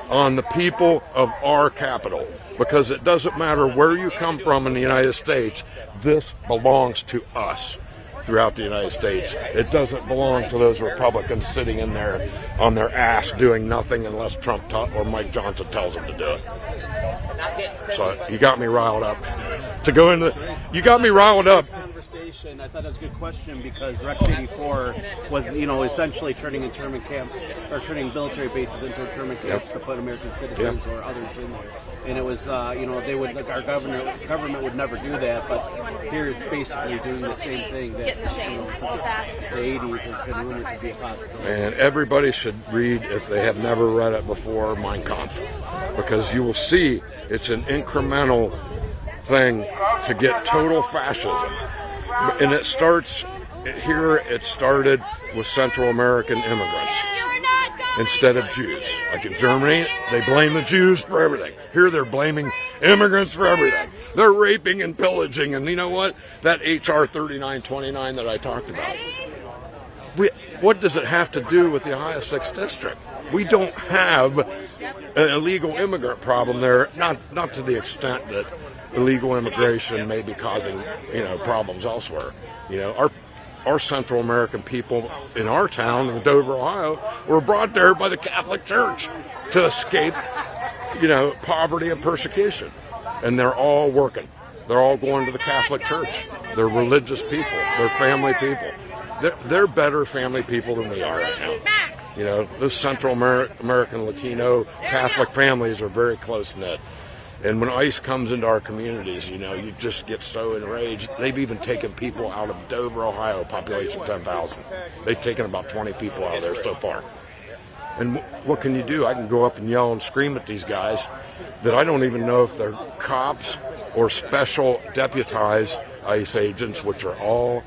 on the people of our capital, because it doesn't matter where you come from in the United States, this belongs to us throughout the United States. It doesn't belong to those Republicans sitting in there on their ass doing nothing unless Trump or Mike Johnson tells them to do it. So you got me riled up. You got me riled up. Conversation. I thought that was a good question because Rex 84 was, essentially turning internment camps or turning military bases into internment camps to put American citizens or others in there. And it was, they would, like, our government would never do that, but here it's basically doing the same thing that since the 80s has been rumored to be a possibility. And everybody should read, if they have never read it before, Mein Kampf, because you will see it's an incremental thing to get total fascism. And it starts here. It started with Central American immigrants instead of Jews. Like in Germany, they blame the Jews for everything. Here they're blaming immigrants for everything. They're raping and pillaging. And you know what? That HR 3929 that I talked about, what does it have to do with the Ohio 6th District? We don't have an illegal immigrant problem there, not to the extent that illegal immigration may be causing, problems elsewhere. Our Central American people in our town, in Dover, Ohio, were brought there by the Catholic Church to escape, poverty and persecution. And they're all working. They're all going to the Catholic Church. They're religious people. They're family people. They're better family people than we are right now. Those Central American Latino Catholic families are very close-knit. And when ICE comes into our communities, you just get so enraged. They've even taken people out of Dover, Ohio, population 10,000. They've taken about 20 people out of there so far. And what can you do? I can go up and yell and scream at these guys that I don't even know if they're cops or special deputized ICE agents, which are all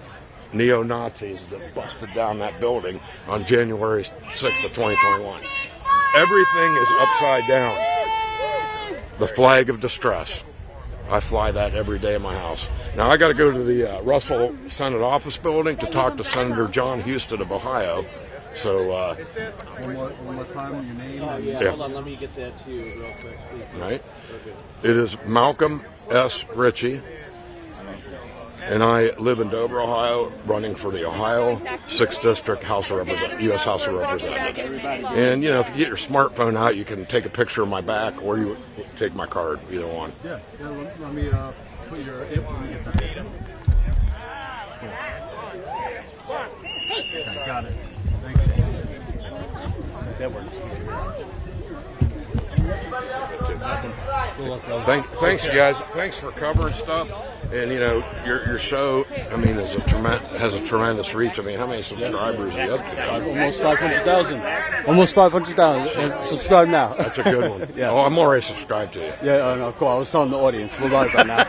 neo-Nazis that busted down that building on January 6th of 2021. Everything is upside down. The flag of distress. I fly that every day in my house. Now I got to go to the Russell Senate office building to talk to Senator John Houston of Ohio. So one more time, your name. Hold on, let me get that to you real quick. Right. It is Malcolm S. Ritchie, and I live in Dover, Ohio, running for the Ohio 6th District U.S. House of Representatives. And, if you get your smartphone out, you can take a picture of my back, or you take my card, either one. Yeah, let me put your data. Okay, got it. Thanks. That works. Thanks, you guys. Thanks for covering stuff. And your show, has a tremendous reach. How many subscribers are you up to? Almost 500,000. Almost 500,000. And subscribe now. That's a good one. Yeah. Oh, I'm already subscribed to you. Yeah, no, cool. I was telling the audience. We're live right now.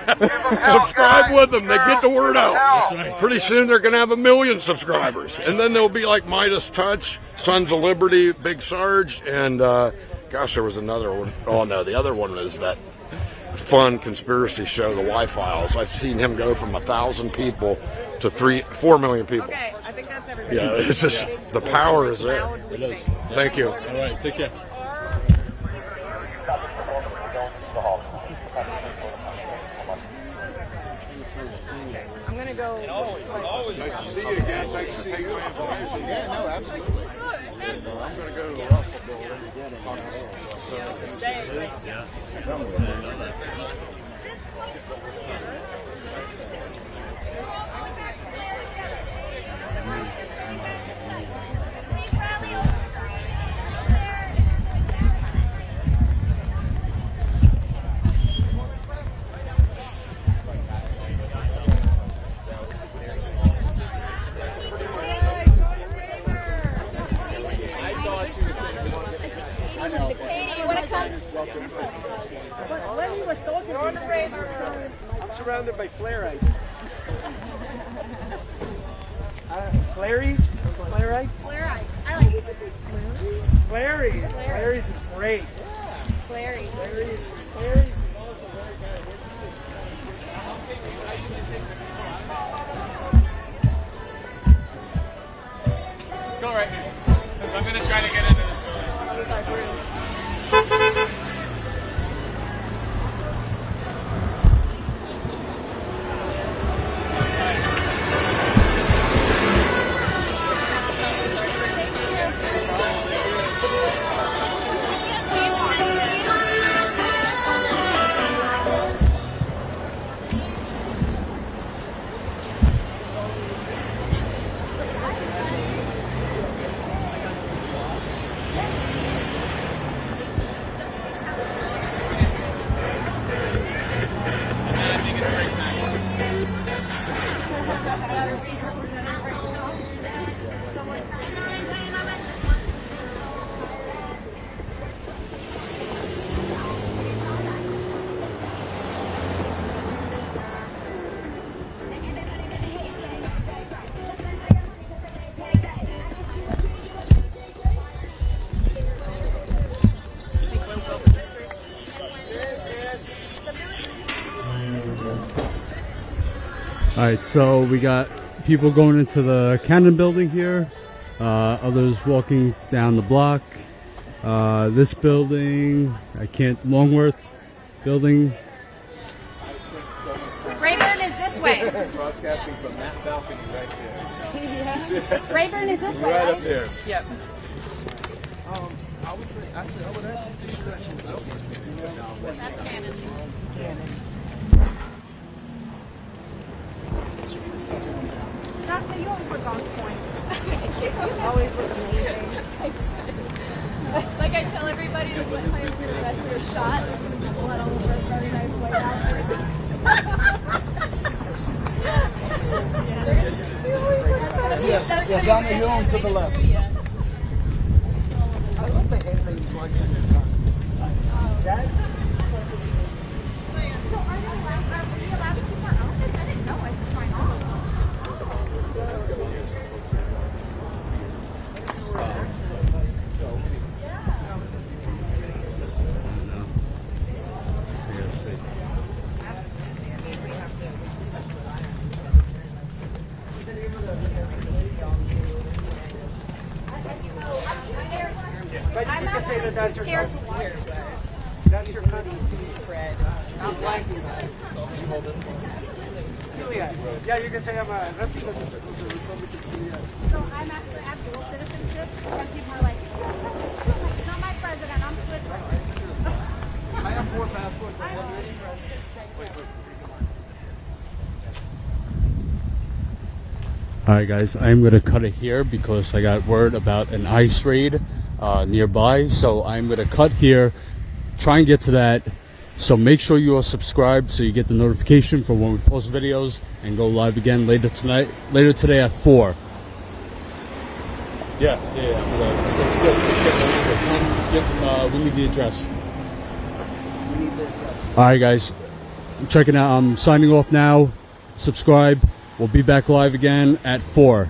Subscribe with them. They get the word out. That's right. Pretty soon they're going to have 1 million subscribers. And then they'll be like Midas Touch, Sons of Liberty, Big Sarge, and gosh, there was another one. Oh, no, the other one is that fun conspiracy show, The Y-Files. I've seen him go from 1,000 people to 4 million people. Okay, I think that's everybody. Yeah, it's just, the power is there. It is. Thank you. All right, take care. I'm going to go. Nice to see you again. Nice to see you. Yeah, no, absolutely. I'm going to go to the Russell building. I'm surrounded by flare-ites. Clary's? Clarites? Clarites. I like it. Clary's. Clary's is great. Clary. Clary's is also very good. Let's go right here. Since I'm going to try to get into this building. Alright, so we got people going into the Cannon building here, others walking down the block. This building, Longworth building. Rayburn is this way. Broadcasting from that balcony right there. Rayburn is this way, Right right? up there. Yep. I would ask you to stretch it out. That's Cannon. Roscoe, you always look on point. You always look amazing. Like I tell everybody to put my that's your shot. People had a very nice way out. Yes, down the hill and to the left. I love the handmade like this. Dad? So are we allowed to keep our own? I didn't know. I just my mom. But you can say that that's your scared cutting. to watch it. That's your cutting spread. Not blanking. Julia. Yeah, you can say I'm a representative of the Republic of Julia. So I'm actually have dual citizenship. Some people are like, not my president, I'm Swiss. I have 4 passports. I have many presidents. Alright guys, I'm going to cut it here because I got word about an ICE raid nearby. So I'm going to cut here, try and get to that. So make sure you are subscribed so you get the notification for when we post videos and go live again later today at 4. Yeah. Let's get we need the address. Alright guys, I'm checking out. I'm signing off now. Subscribe. We'll be back live again at 4.